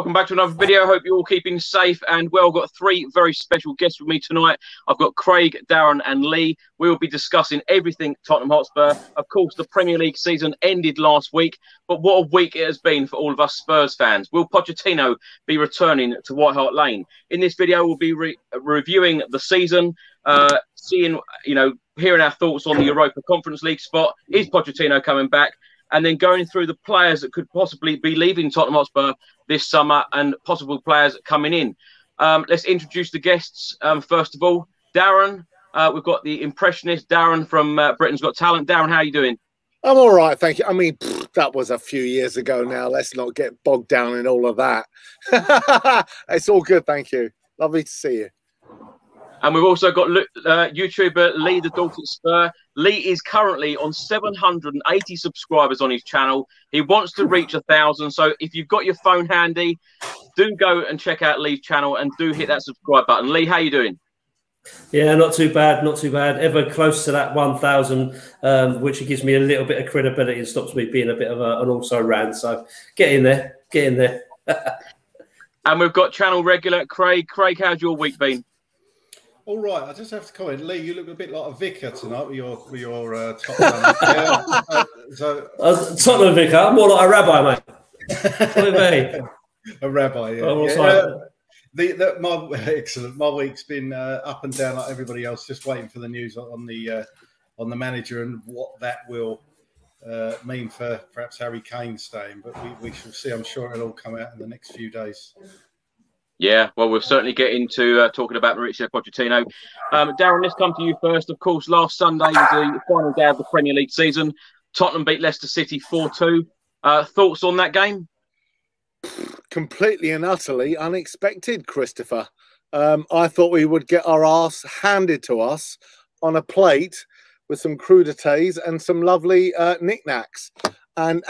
welcome back to another video. Hope you're all keeping safe and well. Got three very special guests with me tonight. I've got Craig, Darren and Lee. We will be discussing everything Tottenham Hotspur. Of course, the Premier League season ended last week, but what a week it has been for all of us Spurs fans. Will Pochettino be returning to White Hart Lane? In this video, we'll be reviewing the season, seeing, hearing our thoughts on the Europa Conference League spot. Is Pochettino coming back? And then going through the players that could possibly be leaving Tottenham Hotspur this summer and possible players coming in. Let's introduce the guests. First of all, Darren. We've got the impressionist Darren from Britain's Got Talent. Darren, how are you doing? I'm all right, thank you. I mean, that was a few years ago now. Let's not get bogged down in all of that. It's all good, thank you. Lovely to see you. And we've also got YouTuber Lee the Dorset Spur. Lee is currently on 780 subscribers on his channel. He wants to reach 1,000. So if you've got your phone handy, do go and check out Lee's channel and do hit that subscribe button. Lee, how you doing? Yeah, not too bad, not too bad. Ever close to that 1,000, which gives me a little bit of credibility and stops me being a bit of an also-ran. So get in there, get in there. And we've got channel regular Craig. Craig, how's your week been? All right, I just have to comment, Lee. You look a bit like a vicar tonight with your Tottenham. Tottenham vicar, I'm more like a rabbi, mate. What me? A rabbi, yeah. Excellent. My week's been up and down like everybody else. Just waiting for the news on the manager and what that will mean for perhaps Harry Kane staying. But we shall see. I'm sure it'll all come out in the next few days. Yeah, well, we'll certainly get into talking about Mauricio Pochettino. Darren, let's come to you first. Of course, last Sunday was the final day of the Premier League season. Tottenham beat Leicester City 4-2. Thoughts on that game? Completely and utterly unexpected, Christopher. I thought we would get our arse handed to us on a plate with some crudités and some lovely knickknacks. And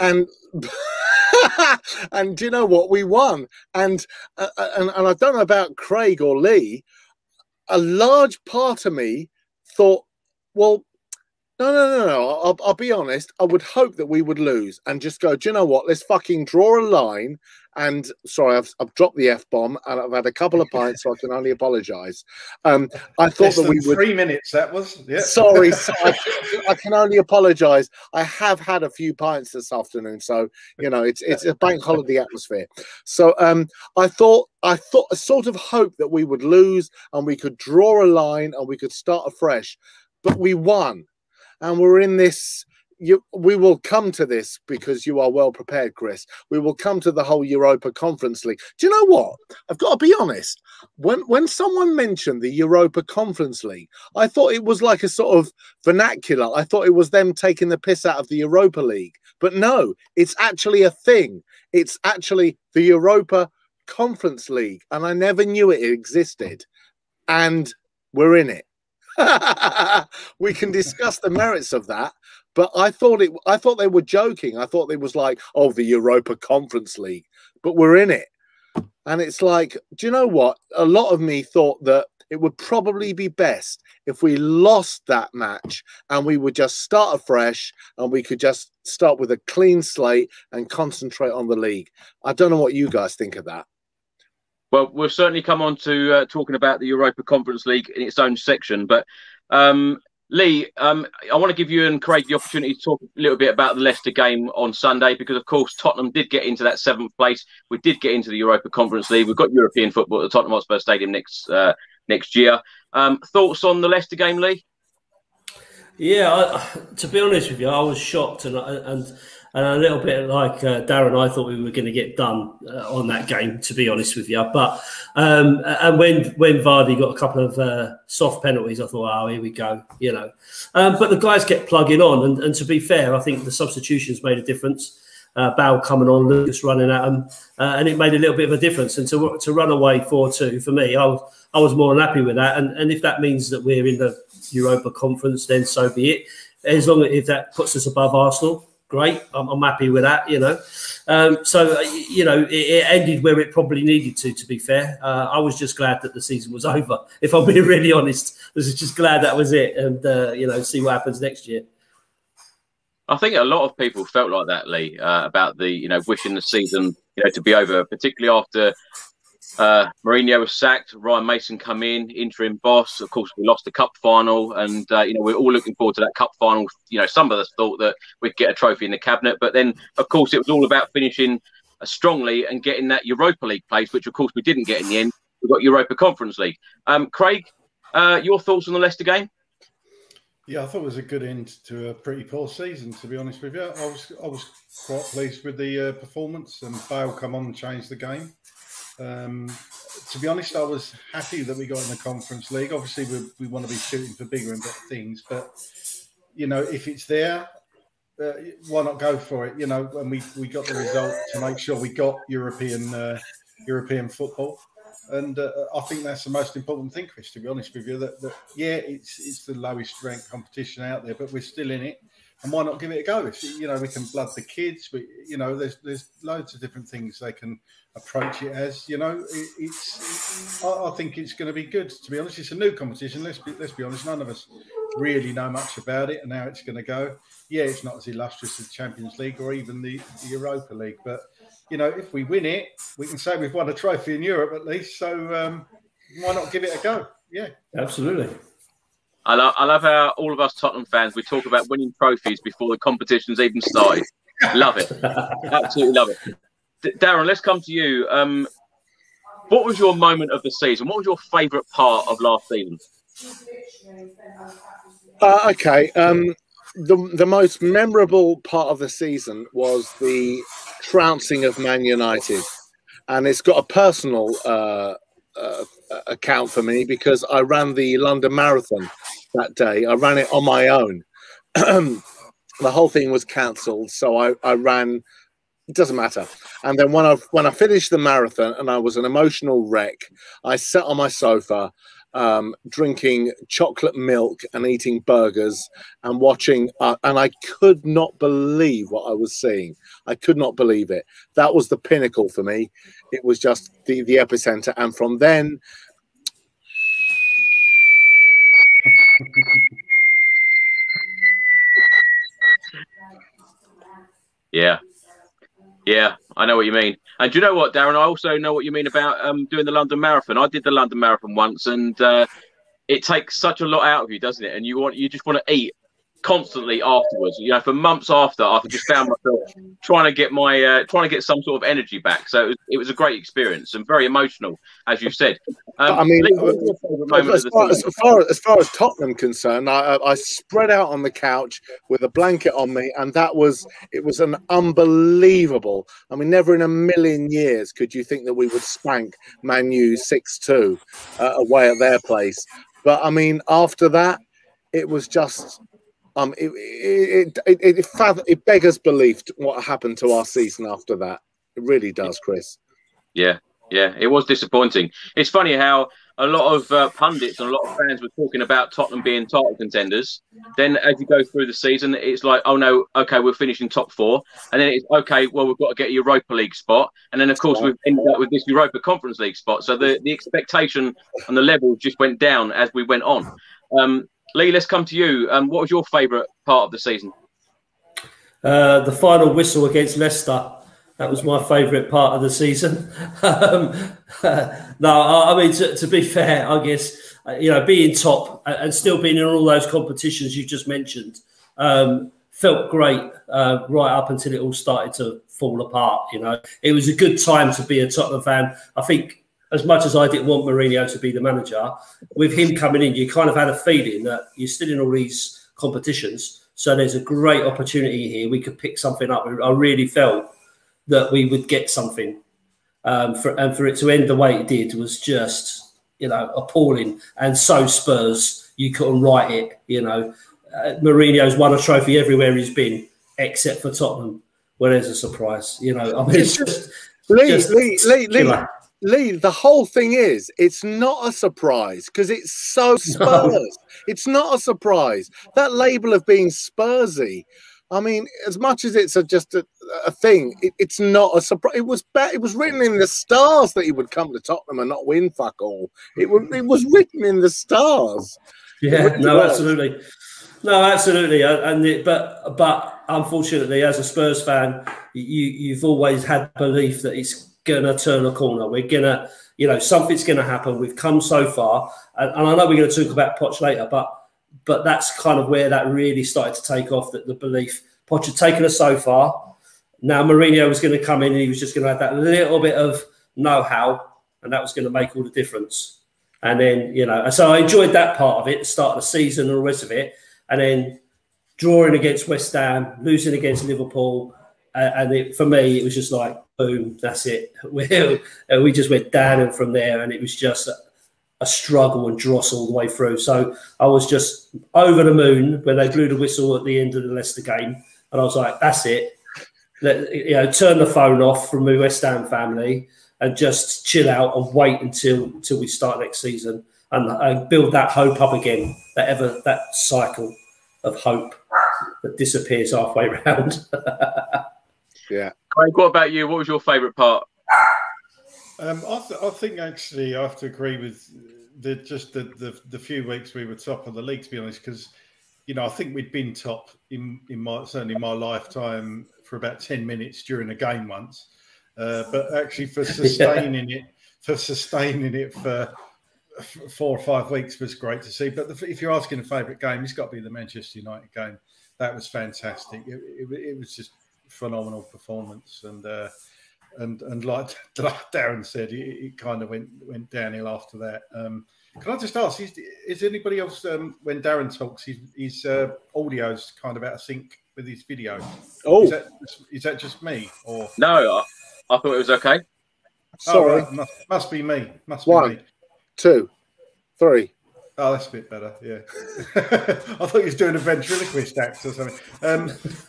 and do you know what? We won. And I don't know about Craig or Lee. A large part of me thought, well, no. I'll be honest. I would hope that we would lose and just go, do you know what? Let's fucking draw a line. And sorry, I've dropped the F-bomb and I've had a couple of pints, so I can only apologise. I thought that we would 3 minutes. That was sorry. I can only apologise. I have had a few pints this afternoon, so it's a bank holiday atmosphere. So I sort of hoped that we would lose and we could draw a line and we could start afresh, but we won, and we're in this. We will come to this because you are well prepared, Chris. We will come to the whole Europa Conference League. Do you know what? I've got to be honest. When someone mentioned the Europa Conference League, I thought it was like a sort of vernacular. I thought it was them taking the piss out of the Europa League. But no, it's actually a thing. It's actually the Europa Conference League. And I never knew it existed. And we're in it. We can discuss the merits of that. But I thought they were joking. I thought it was like, oh, the Europa Conference League. But we're in it. And it's like, do you know what? A lot of me thought that it would probably be best if we lost that match and we would just start afresh and we could just start with a clean slate and concentrate on the league. I don't know what you guys think of that. Well, we'll certainly come on to talking about the Europa Conference League in its own section. But Lee, I want to give you and Craig the opportunity to talk a little bit about the Leicester game on Sunday because, of course, Tottenham did get into that 7th place. We did get into the Europa Conference League. We've got European football at the Tottenham Hotspur Stadium next year. Thoughts on the Leicester game, Lee? Yeah, to be honest with you, I was shocked and a little bit like Darren. I thought we were going to get done on that game, to be honest with you. But and when Vardy got a couple of soft penalties, I thought, oh, here we go, But the guys kept plugging on, and to be fair, I think the substitutions made a difference. Bale coming on, Lucas running at him, and it made a little bit of a difference. And to run away 4-2 for me, I was more than happy with that. And if that means that we're in the Europa Conference, then so be it. As long as if that puts us above Arsenal. Great, I'm happy with that, So, it ended where it probably needed to be fair. I was just glad that the season was over. If I'm being really honest, I was just glad that was it and, see what happens next year. I think a lot of people felt like that, Lee, about the, wishing the season, to be over, particularly after Mourinho was sacked, Ryan Mason come in, interim boss. Of course, we lost the cup final, and we're all looking forward to that cup final. Some of us thought that we'd get a trophy in the cabinet, but then, of course, it was all about finishing strongly and getting that Europa League place, which, of course, we didn't get in the end. We got Europa Conference League. Craig, your thoughts on the Leicester game? Yeah, I thought it was a good end to a pretty poor season, to be honest with you. I was quite pleased with the performance, and Bale come on and changed the game. To be honest, I was happy that we got in the Conference League. Obviously, we want to be shooting for bigger and better things, but if it's there, why not go for it? And we got the result to make sure we got European football. And I think that's the most important thing, Chris, to be honest with you, that it's the lowest ranked competition out there, but we're still in it. And why not give it a go? If, we can blood the kids. There's loads of different things they can approach it as. I think it's going to be good. To be honest, it's a new competition. Let's be honest. None of us really know much about it, and how it's going to go. Yeah, it's not as illustrious as the Champions League or even the Europa League, but if we win it, we can say we've won a trophy in Europe at least. So why not give it a go? Yeah, absolutely. I love how all of us Tottenham fans, we talk about winning trophies before the competition's even started. Love it. Absolutely love it. Darren, let's come to you. What was your moment of the season? What was your favourite part of last season? Okay. The most memorable part of the season was the trouncing of Man United. And it's got a personal account for me, because I ran the London Marathon that day. I ran it on my own. The whole thing was cancelled, so I ran. It doesn't matter. And then when I finished the marathon and I was an emotional wreck, I sat on my sofa, drinking chocolate milk and eating burgers and watching, and I could not believe what I was seeing. I could not believe it. That was the pinnacle for me. It was just the epicenter, and from then. Yeah, I know what you mean. And do you know what, Darren? I also know what you mean about doing the London Marathon. I did the London Marathon once, and it takes such a lot out of you, doesn't it? And you just want to eat constantly afterwards. For months after, I just found myself trying to get some sort of energy back. So it was a great experience and very emotional, as you said. I mean, as far as Tottenham concerned, I spread out on the couch with a blanket on me, and it was an unbelievable. I mean, never in a million years could you think that we would spank Man U 6-2 away at their place. But I mean, after that, it was just. It beggars belief what happened to our season after that. It really does, Chris. Yeah, it was disappointing. It's funny how a lot of pundits and a lot of fans were talking about Tottenham being title contenders. Then as you go through the season, it's like, oh no, okay, we're finishing top 4. And then it's, okay, well, we've got to get a Europa League spot. And then, of course, we've ended up with this Europa Conference League spot. So the expectation and the level just went down as we went on. Lee, let's come to you. What was your favourite part of the season? The final whistle against Leicester. That was my favourite part of the season. No, I mean, to be fair, I guess, being top and still being in all those competitions you just mentioned felt great right up until it all started to fall apart. It was a good time to be a Tottenham fan. I think, as much as I didn't want Mourinho to be the manager, with him coming in, you kind of had a feeling that you're still in all these competitions. So there's a great opportunity here. We could pick something up. I really felt that we would get something. For it to end the way it did was just, appalling. And so Spurs, you couldn't write it. Mourinho's won a trophy everywhere he's been, except for Tottenham, where there's a surprise. I mean, it's just Lee, the whole thing is, it's not a surprise because it's so Spurs. No. It's not a surprise. That label of being Spursy, I mean, as much as it's just a thing, it's not a surprise. It was written in the stars that he would come to Tottenham and not win fuck all. It was written in the stars. Yeah, no, absolutely. No, absolutely, but unfortunately, as a Spurs fan, you've always had belief that it's gonna turn a corner. We're gonna, something's gonna happen. We've come so far, and I know we're going to talk about Poch later, but that's kind of where that really started to take off. That the belief Poch had taken us so far. Now Mourinho was going to come in and he was just going to have that little bit of know-how, and that was going to make all the difference. And then, so I enjoyed that part of it, the start of the season and all the rest of it. And then drawing against West Ham, losing against Liverpool. For me, it was just like, boom, that's it. We just went down and from there, and it was just a struggle and dross all the way through. So I was just over the moon when they blew the whistle at the end of the Leicester game. And I was like, that's it. Turn the phone off from the West Ham family and just chill out and wait until we start next season and build that hope up again, that cycle of hope that disappears halfway around. Yeah. Craig, what about you? What was your favourite part? I think actually I have to agree with the few weeks we were top of the league, to be honest, because I think we'd been top certainly in my lifetime for about 10 minutes during a game once. But actually for sustaining it for 4 or 5 weeks was great to see. But if you're asking a favourite game, it's got to be the Manchester United game. That was fantastic. It was just phenomenal performance, and like Darren said, it kind of went downhill after that. Can I just ask, is anybody else, when Darren talks, his audio's kind of out of sync with his video? Oh, is that just me? Or no, I thought it was okay. Sorry, right. Must be me. Must be 1, me. 2, 3. Oh, that's a bit better. Yeah, I thought he was doing a ventriloquist act or something.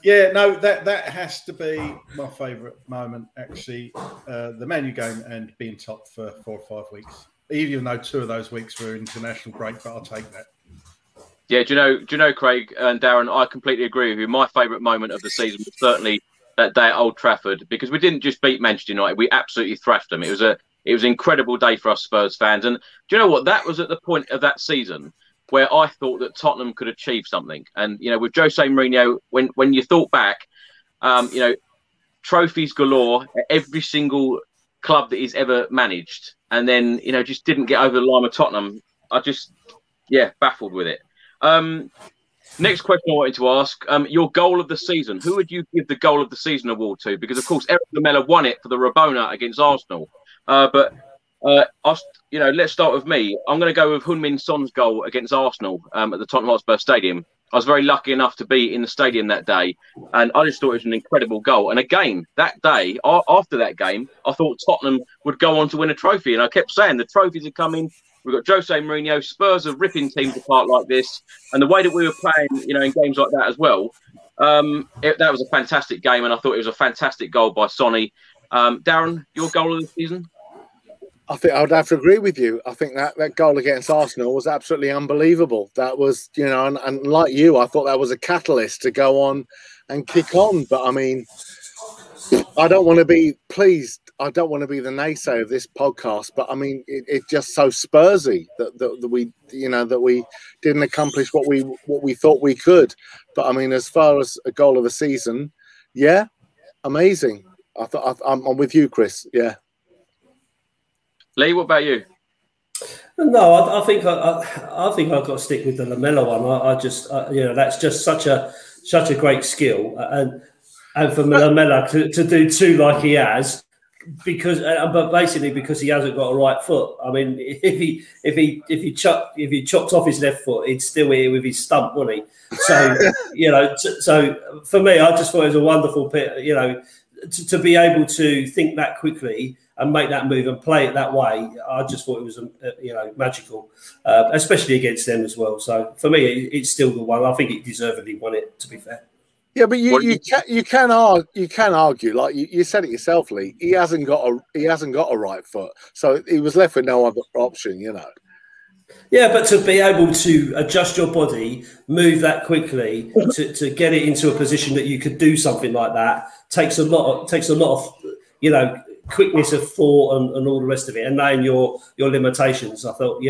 Yeah, no, that has to be my favourite moment, actually. The Man U game and being top for 4 or 5 weeks. Even though 2 of those weeks were international break, but I'll take that. Yeah, do you know, Craig and Darren, I completely agree with you. My favourite moment of the season was certainly that day at Old Trafford, because we didn't just beat Manchester United, we absolutely thrashed them. It was an incredible day for us Spurs fans. And do you know what? That was at the point of that season where I thought that Tottenham could achieve something. And, with Jose Mourinho, when you thought back, trophies galore at every single club that he's ever managed. And then, just didn't get over the line with Tottenham. Baffled with it. Next question I wanted to ask, your goal of the season. Who would you give the goal of the season award to? Because, of course, Eric Lamela won it for the Rabona against Arsenal. Let's start with me. I'm going to go with Heung-min Son's goal against Arsenal at the Tottenham Hotspur Stadium. I was very lucky enough to be in the stadium that day, and I just thought it was an incredible goal. And again, that day, after that game, I thought Tottenham would go on to win a trophy. And I kept saying the trophies are coming. We've got Jose Mourinho. Spurs are ripping teams apart like this. And the way that we were playing, in games like that as well, that was a fantastic game. And I thought it was a fantastic goal by Sonny. Darren, your goal of the season? I think I would have to agree with you. I think that goal against Arsenal was absolutely unbelievable. That was, and like you, I thought that was a catalyst to go on and kick on. But I mean, I don't want to be the naysayer of this podcast, but I mean, it's just so Spursy that we didn't accomplish what we thought we could. But I mean, as far as a goal of the season, yeah, amazing. I'm with you, Chris. Yeah. Lee, what about you? No, I think I've got to stick with the Lamela one. That's just such a great skill, and for Lamela to do 2 like he has, but basically because he hasn't got a right foot. I mean, if he chopped off his left foot, he'd still here with his stump, wouldn't he? So so for me, I just thought it was a wonderful to be able to think that quickly and make that move and play it that way. I just thought it was magical, especially against them as well. So for me, it's still the one. I think he deservedly won it, to be fair. Yeah, but you can argue, like you said it yourself, Lee. He hasn't got a right foot, so he was left with no other option, Yeah, but to be able to adjust your body, move that quickly, to get it into a position that you could do something like that takes a lot of quickness of thought and all the rest of it, and knowing your limitations. I thought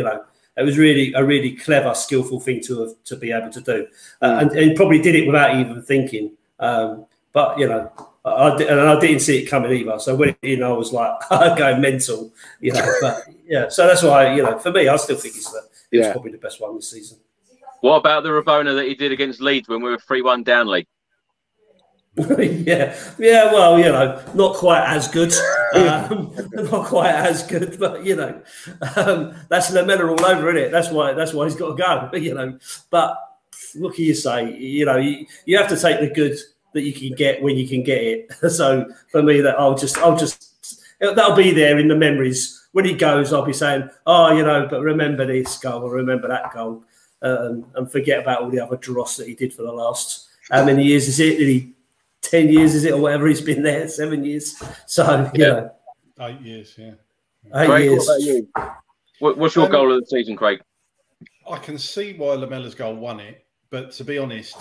It was really a really clever, skillful thing to be able to do, and he probably did it without even thinking. But you know, I didn't see it coming either. So when I was like going mental, you know. But yeah, so that's why, you know, for me, I still think it was probably the best one this season. What about the Rabona that he did against Leeds when we were 3-1 down, Lee? yeah. Well, you know, not quite as good, not quite as good, but you know, that's Lamella all over, isn't it? That's why he's got to go. You know, but what can you say? You know, you have to take the good that you can get when you can get it. So for me, that I'll just that'll be there in the memories. When he goes, I'll be saying, oh, you know, but remember this goal or remember that goal, and forget about all the other dross that he did for the last how many years is it? Did he 10 years, is it, or whatever he's been there, 7 years? So, you know. 8 years, yeah. 8 Craig, years. what about you? What's your goal of the season, Craig? I can see why Lamella's goal won it, but to be honest,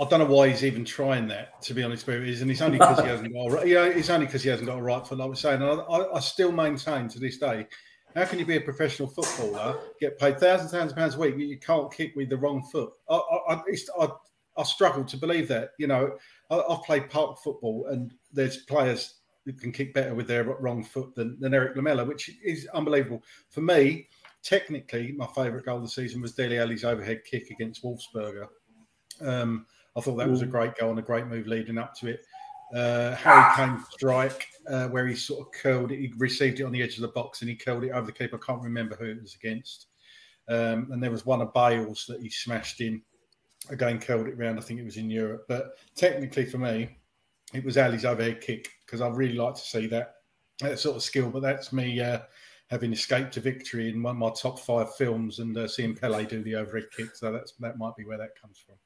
I don't know why he's even trying that, to be honest with you. And it's only because he hasn't got it's only because he hasn't got a right foot, like I was saying. And I still maintain to this day, how can you be a professional footballer, get paid thousands of pounds a week, you can't kick with the wrong foot? I struggle to believe that. You know, I've played park football, and there's players who can kick better with their wrong foot than Eric Lamella, which is unbelievable. For me, technically, my favourite goal of the season was Dele Alli's overhead kick against Wolfsberger. I thought that was a great goal and a great move leading up to it. Harry Kane strike, where he sort of curled it. He received it on the edge of the box and he curled it over the keeper. I can't remember who it was against. And there was one of Bale's that he smashed in. Again, curled it round. I think it was in Europe. But technically for me, it was Ali's overhead kick, because I really like to see that sort of skill. But that's me having escaped to victory in one of my top 5 films and seeing Pele do the overhead kick. So that might be where that comes from.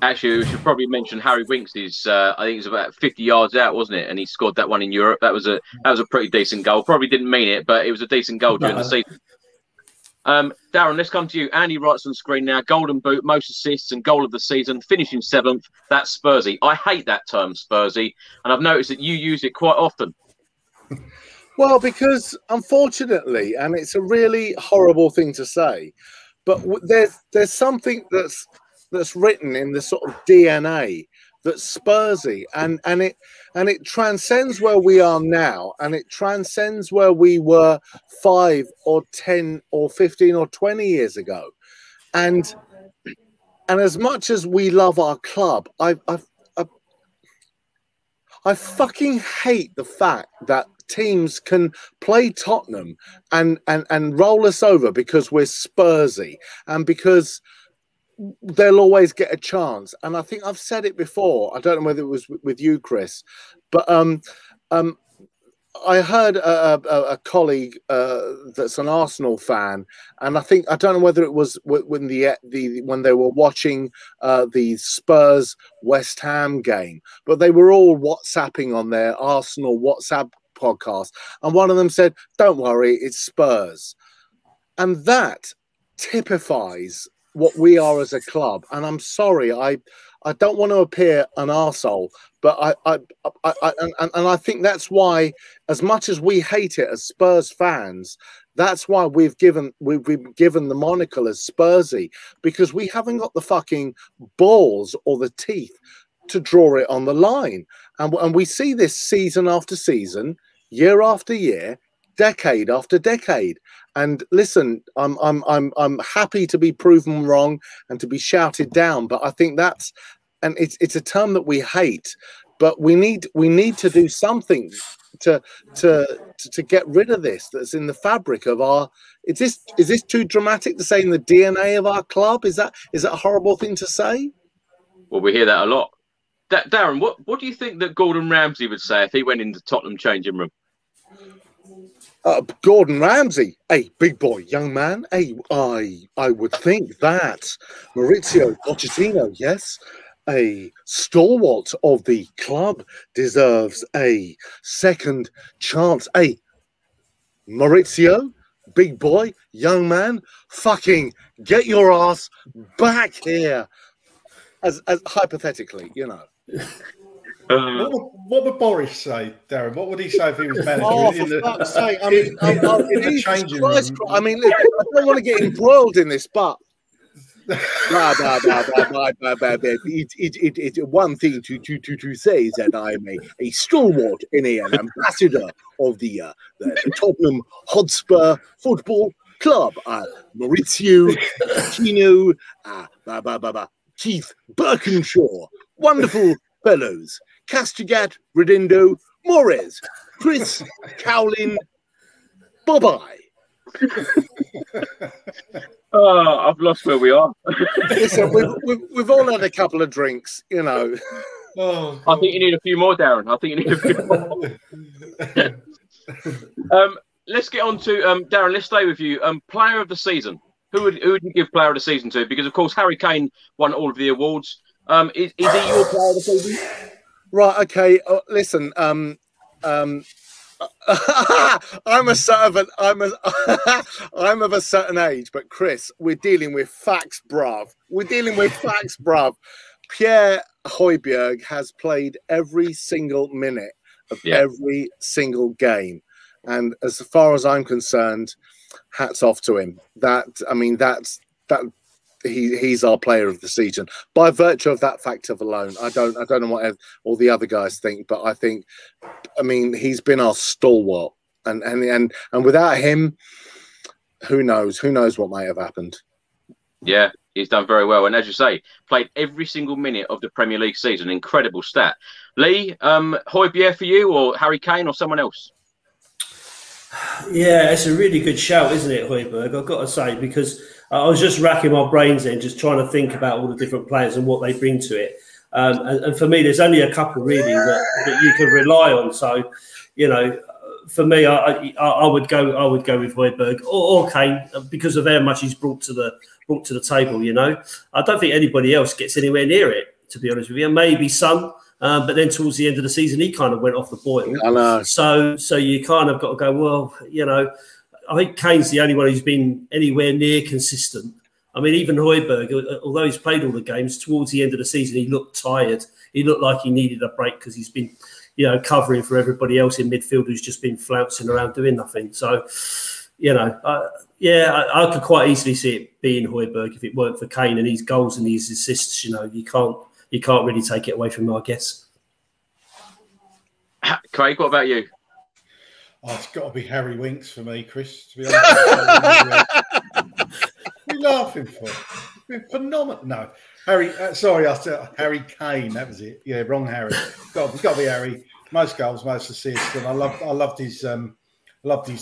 Actually, we should probably mention Harry Winks' I think it was about 50 yards out, wasn't it? And he scored that one in Europe. That was a pretty decent goal. Probably didn't mean it, but it was a decent goal during the season. Darren, let's come to you. Andy writes on screen now: Golden Boot, most assists, and goal of the season, finishing 7th. That's Spursy. I hate that term, Spursy, and I've noticed that you use it quite often. Well, because unfortunately, and it's a really horrible thing to say, but there's something that's written in the sort of DNA that's Spursy, and it transcends where we are now, and it transcends where we were 5 or 10 or 15 or 20 years ago. And as much as we love our club, I fucking hate the fact that teams can play Tottenham and roll us over because we're Spursy and because they'll always get a chance. And I think I've said it before. I don't know whether it was with you, Chris, but I heard a colleague that's an Arsenal fan, and I don't know whether it was when they were watching the Spurs West Ham game, but they were all WhatsApping on their Arsenal WhatsApp podcast, and one of them said, "Don't worry, it's Spurs," and that typifies what we are as a club. And I'm sorry, I don't want to appear an arsehole, but I think that's why, as much as we hate it as Spurs fans, that's why we've given the monocle as Spursy, because we haven't got the fucking balls or the teeth to draw it on the line. And we see this season after season, year after year, decade after decade. And listen, I'm happy to be proven wrong and to be shouted down, but I think it's a term that we hate, but we need to do something to get rid of this that's in the fabric of our. Is this too dramatic to say in the DNA of our club? Is that a horrible thing to say? Well, we hear that a lot. Darren, what do you think that Gordon Ramsay would say if he went into Tottenham changing room? Gordon Ramsay, hey, big boy, young man. Hey, I would think that Mauricio Pochettino, yes, a stalwart of the club, deserves a second chance. Hey, Mauricio, big boy, young man, fucking get your ass back here. As hypothetically, you know. What would Boris say, Darren? What would he say if he was manager? For fuck's sake. I mean, in the changing room. I mean, look, I don't want to get embroiled in this, but it's one thing to say is that I am a stalwart and an ambassador of the Tottenham Hotspur Football Club. Maurizio Pochettino, Keith Birkinshaw, wonderful fellows. Castigat, Redondo, Mores, Chris, Cowlin, bye-bye. Oh, I've lost where we are. Listen, we've all had a couple of drinks, you know. Oh, I think you need a few more, Darren. I think you need a few more. Let's get on to Darren. Let's stay with you. Player of the season. Who would you give player of the season to? Because of course Harry Kane won all of the awards. Is he your player of the season? Right. Okay. Listen. I'm I'm of a certain age, but Chris, we're dealing with facts, bruv. We're dealing with facts, bruv. Pierre Højbjerg has played every single minute of every single game, and as far as I'm concerned, hats off to him. He's our player of the season by virtue of that factor alone. I don't know what all the other guys think, but I mean, he's been our stalwart, and without him, who knows what might have happened. Yeah, he's done very well, and as you say, played every single minute of the Premier League season. Incredible stat. Lee, Højbjerg for you, or Harry Kane, or someone else? Yeah, it's a really good shout, isn't it, Højbjerg? I've got to say, because I was just racking my brains then, just trying to think about all the different players and what they bring to it. And for me, there's only a couple really that you can rely on. So, you know, for me, I would go with Højbjerg or Kane because of how much he's brought to the table. You know, I don't think anybody else gets anywhere near it, to be honest with you. Maybe Son. But then towards the end of the season, he kind of went off the boil. I know. So you kind of got to go, well, you know, I think Kane's the only one who's been anywhere near consistent. I mean, even Højbjerg, although he's played all the games, towards the end of the season, he looked tired. He looked like he needed a break because he's been, you know, covering for everybody else in midfield who's just been flouncing around doing nothing. So, you know, I could quite easily see it being Højbjerg if it weren't for Kane and his goals and his assists. You know, you can't really take it away from him, I guess. Craig, what about you? Oh, it's got to be Harry Winks for me, Chris, to be honest. What are you laughing for? It's been phenomenal. No, Harry, sorry, I said Harry Kane, that was it. Yeah, wrong Harry. Got to be Harry. Most goals, most assists. And I loved his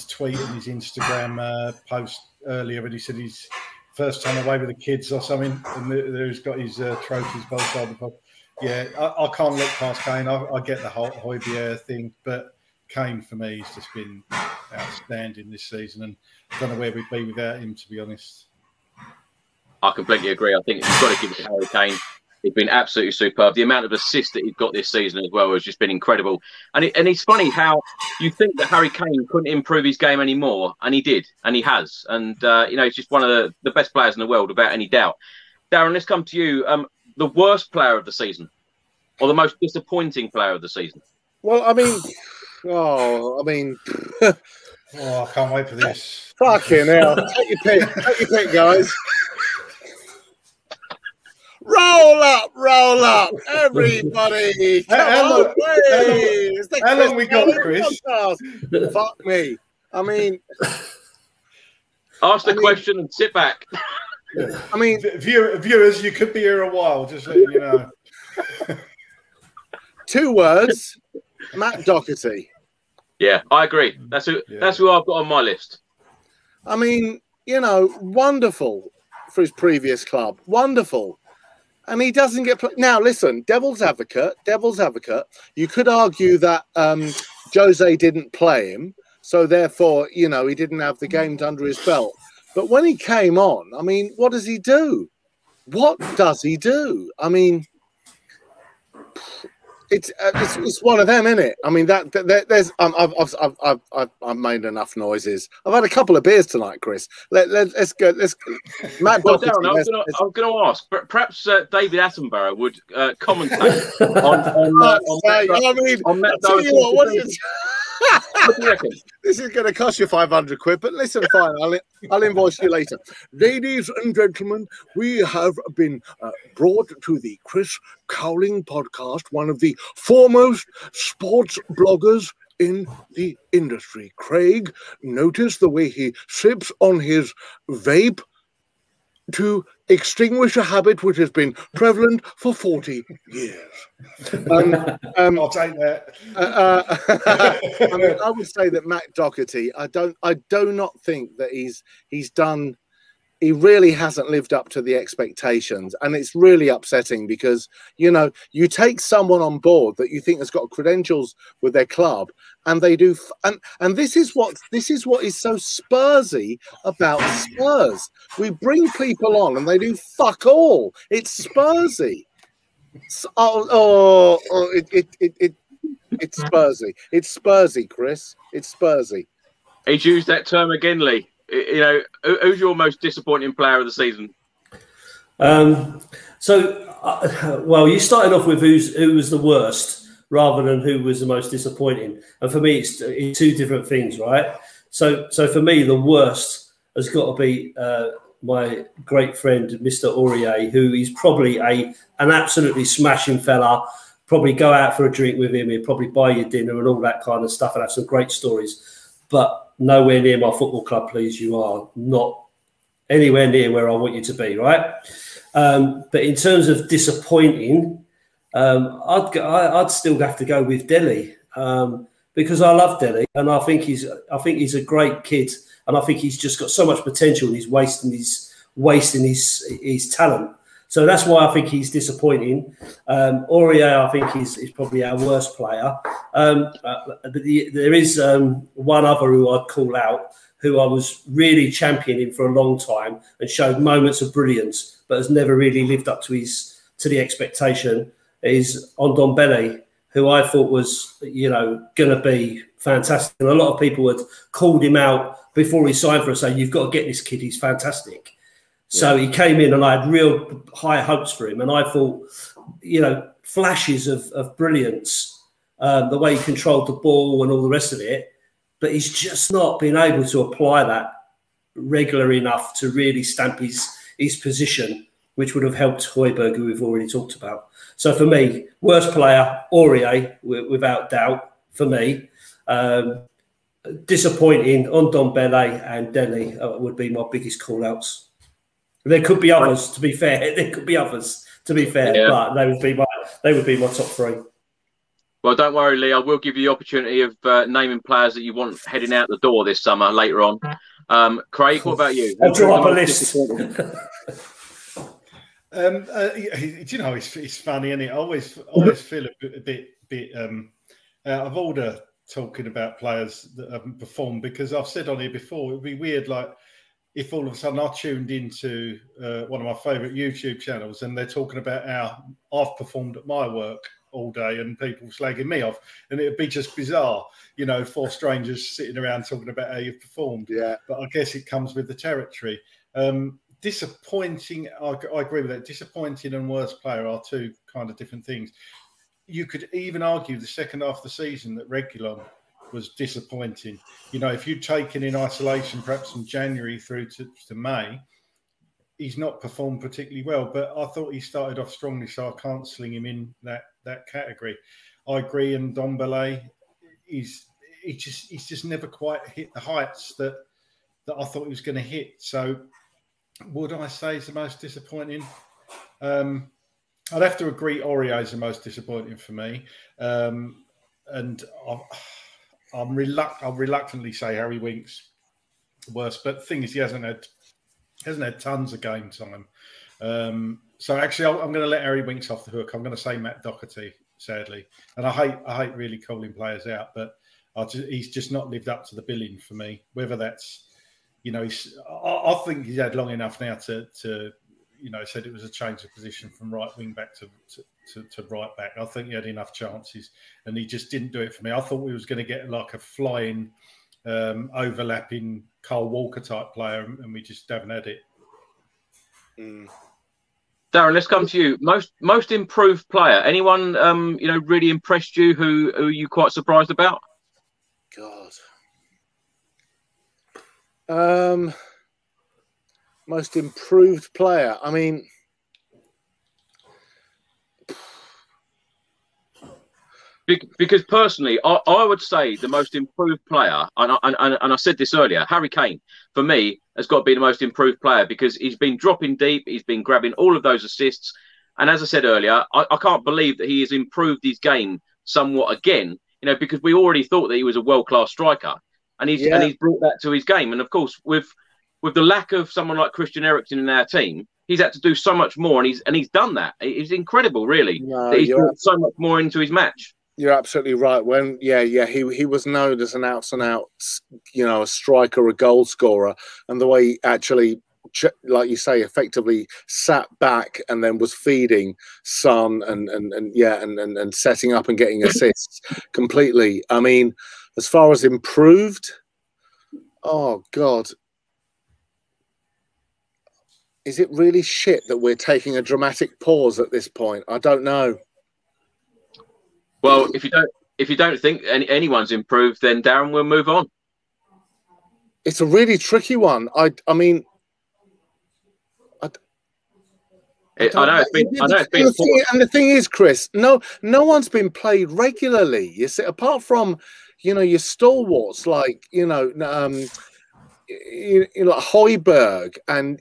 tweet and his Instagram post earlier when he said his first time away with the kids or something, and there's got his trophies both sides of the pub. Yeah, I can't look past Kane. I get the whole Højbjerg thing, but Kane for me has just been outstanding this season, and I don't know where we'd be without him, to be honest. I completely agree. I think you've got to give it to Harry Kane. He's been absolutely superb. The amount of assists that he's got this season as well has just been incredible. And it's funny how you think that Harry Kane couldn't improve his game anymore, and he did, and he has. And, you know, he's just one of the best players in the world, without any doubt. Darren, let's come to you. The worst player of the season, or the most disappointing player of the season? Well, I mean... oh, I can't wait for this. Fucking hell. Take your pick, guys. Roll up, everybody. How long we got, Chris? Fuck me. I mean... Ask the question and sit back. I mean... Viewers, you could be here a while, just letting you know. 2 words... Matt Doherty. Yeah, I agree. That's who I've got on my list. I mean, you know, wonderful for his previous club. Wonderful. And he doesn't get... Now, listen, devil's advocate. You could argue that Jose didn't play him, so therefore, you know, he didn't have the games under his belt. But when he came on, I mean, what does he do? I mean... it's one of them, isn't it? I mean, there's I've made enough noises. I've had a couple of beers tonight, Chris. Let's go. Matt, well, Darren, I was going to ask, but perhaps David Attenborough would commentate on Matt Doherty. What do you reckon? This is going to cost you 500 quid, but listen, fine, I'll invoice you later. Ladies and gentlemen, we have been brought to the Chris Cowling podcast, one of the foremost sports bloggers in the industry. Craig, notice the way he sips on his vape to extinguish a habit which has been prevalent for 40 years. I'll take that. I mean, I would say that Matt Doherty, I do not think that he's done. He really hasn't lived up to the expectations, and it's really upsetting because, you know, you take someone on board that you think has got credentials with their club, and they do, and this is what is so Spursy about Spurs. We bring people on, and they do fuck all. It's Spursy. It's Spursy. It's Spursy, Chris. It's Spursy. He's used that term again, Lee. You know, who's your most disappointing player of the season? Well, you started off with who was the worst rather than who was the most disappointing. And for me, it's two different things, right? So for me, the worst has got to be my great friend, Mr. Aurier, who is probably an absolutely smashing fella. Probably go out for a drink with him. He'll probably buy you dinner and all that kind of stuff and have some great stories. But nowhere near my football club, please. You are not anywhere near where I want you to be, right? But in terms of disappointing, I'd still have to go with Dele because I love Dele and I think he's a great kid and I think he's just got so much potential and he's wasting his talent. So that's why I think he's disappointing. Aurier, I think, is probably our worst player. But there is one other who I'd call out, who I was really championing for a long time and showed moments of brilliance, but has never really lived up to the expectation, is Ndombele, who I thought was, you know, going to be fantastic. And a lot of people had called him out before he signed for us, saying, you've got to get this kid, he's fantastic. So he came in and I had real high hopes for him. And I thought, you know, flashes of brilliance, the way he controlled the ball and all the rest of it. But he's just not been able to apply that regular enough to really stamp his position, which would have helped Højbjerg, who we've already talked about. So for me, worst player, Aurier, without doubt, for me. Disappointing, Ndombele and Dele would be my biggest call-outs. There could be others, to be fair. But they would be my top three. Well, don't worry, Lee. I will give you the opportunity of naming players that you want heading out the door this summer later on. Craig, what about you? I'll draw up a list. You know, it's funny, isn't it? I always feel a bit out of order talking about players that haven't performed because I've said on here before, it would be weird, like, if all of a sudden I tuned into one of my favourite YouTube channels and they're talking about how I've performed at my work all day and people slagging me off, and it'd be just bizarre, you know, four strangers sitting around talking about how you've performed. Yeah. But I guess it comes with the territory. Disappointing, I agree with that. Disappointing and worst player are two kind of different things. You could even argue the second half of the season that Reguilón was disappointing. You know, if you'd taken in isolation, perhaps from January through to May, he's not performed particularly well. But I thought he started off strongly, so I can't sling him in that category. I agree, and Ndombele, he's just never quite hit the heights that I thought he was going to hit. So, would I say he's the most disappointing? I'd have to agree. Aurier is the most disappointing for me, and I'll reluctantly say Harry Winks worse, but the thing is he hasn't had tons of game time. So actually, I'm going to let Harry Winks off the hook. I'm going to say Matt Doherty, sadly, and I hate really calling players out, but he's just not lived up to the billing for me. Whether that's, you know, I think he's had long enough now to you know, said it was a change of position from right wing back to to right back. I think he had enough chances, and he just didn't do it for me. I thought we was going to get like a flying, overlapping Kyle Walker type player, and we just haven't had it. Darren, let's come to you. Most improved player. Anyone really impressed you? Who are you quite surprised about? God. Most improved player. I mean, because personally, I would say the most improved player, and I said this earlier, Harry Kane, for me, has got to be the most improved player because he's been dropping deep, he's been grabbing all of those assists, and as I said earlier, I can't believe that he has improved his game somewhat again. Because we already thought that he was a world-class striker, and he's brought that to his game, and of course with the lack of someone like Christian Eriksen in our team, he's had to do so much more, and he's done that. It's incredible, really, that he's brought so much more into his match. You're absolutely right. He was known as an out-and-out, a striker, a goal scorer, and the way he actually, like you say, effectively sat back and then was feeding Son and setting up and getting assists completely. I mean, as far as improved, oh God. Is it really shit that we're taking a dramatic pause at this point? I don't know. Well, if you don't think anyone's improved, then Darren, we'll move on. It's a really tricky one. I know it's been. And the thing is, Chris, no one's been played regularly. You see, apart from your stalwarts like like Højbjerg, and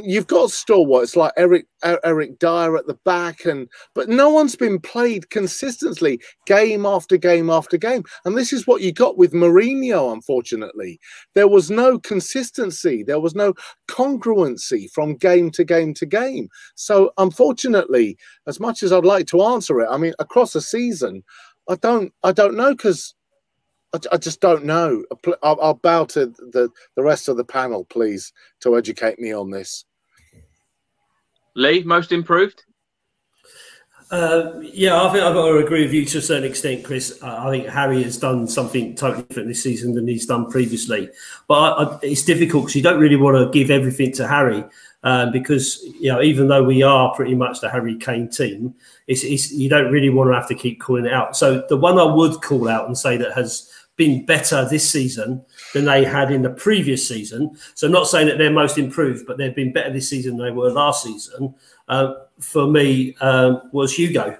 you've got stalwarts like Eric Dyer at the back, but no one's been played consistently game after game after game, and this is what you got with Mourinho. Unfortunately, there was no consistency, there was no congruency from game to game to game. So unfortunately, as much as I'd like to answer it, I mean, across a season, I don't know, because I just don't know. I'll bow to the rest of the panel, please, to educate me on this. Lee, most improved? Yeah, I think I've got to agree with you to a certain extent, Chris. I think Harry has done something totally different this season than he's done previously. But it's difficult because you don't really want to give everything to Harry because, even though we are pretty much the Harry Kane team, you don't really want to have to keep calling it out. So the one I would call out and say that has been better this season than they had in the previous season. So not saying that they're most improved, but they've been better this season than they were last season. For me, was Hugo,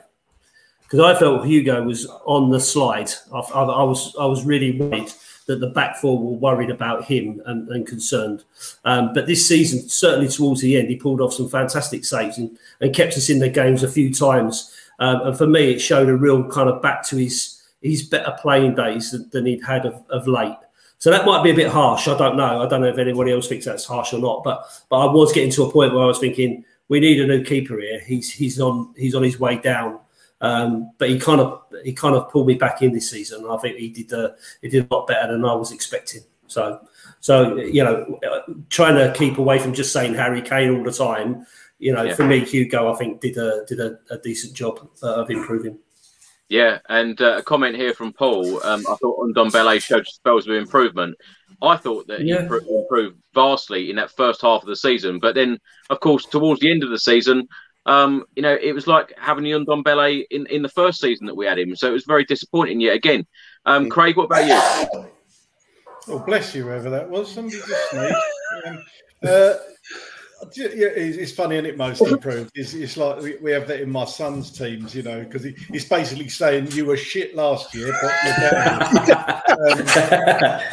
because I felt Hugo was on the slide. I was really worried that the back four were worried about him and concerned. But this season, certainly towards the end, he pulled off some fantastic saves and kept us in the games a few times. And for me, it showed a real kind of back to his better playing days than he'd had of late. So that might be a bit harsh. I don't know. I don't know if anybody else thinks that's harsh or not. But I was getting to a point where I was thinking, we need a new keeper here. He's on his way down. But he kind of pulled me back in this season. I think he did a lot better than I was expecting. So trying to keep away from just saying Harry Kane all the time. For me, Hugo, I think did a decent job of improving. Yeah, and a comment here from Paul. I thought Ndombele showed spells of improvement. I thought that he improved vastly in that first half of the season. But then, of course, towards the end of the season, it was like having Ndombele in the first season that we had him. So it was very disappointing yet again. Craig, what about you? Oh, bless you, whoever that was. Somebody just sneezed. It's funny, isn't it? Most improved. It's like we have that in my son's teams, because he's basically saying you were shit last year, but you're better.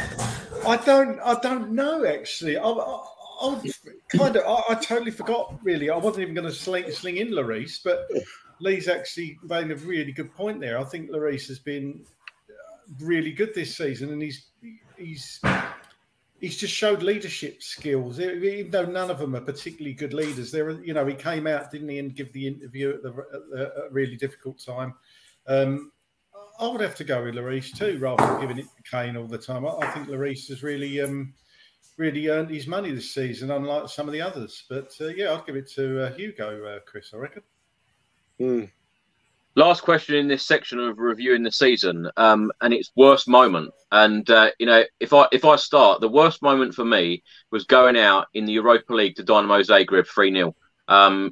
I don't know actually. I totally forgot. Really, I wasn't even going to sling in Lloris, but Lee's actually made a really good point there. I think Lloris has been really good this season, and he's just showed leadership skills, even though none of them are particularly good leaders. He came out, didn't he, and give the interview at a really difficult time. I would have to go with Lloris too, rather than giving it to Kane all the time. I think Lloris has really earned his money this season, unlike some of the others. But I'd give it to Hugo, Chris, I reckon. Last question in this section of reviewing the season, and it's worst moment. And you know, if I start, the worst moment for me was going out in the Europa League to Dynamo Zagreb 3-0.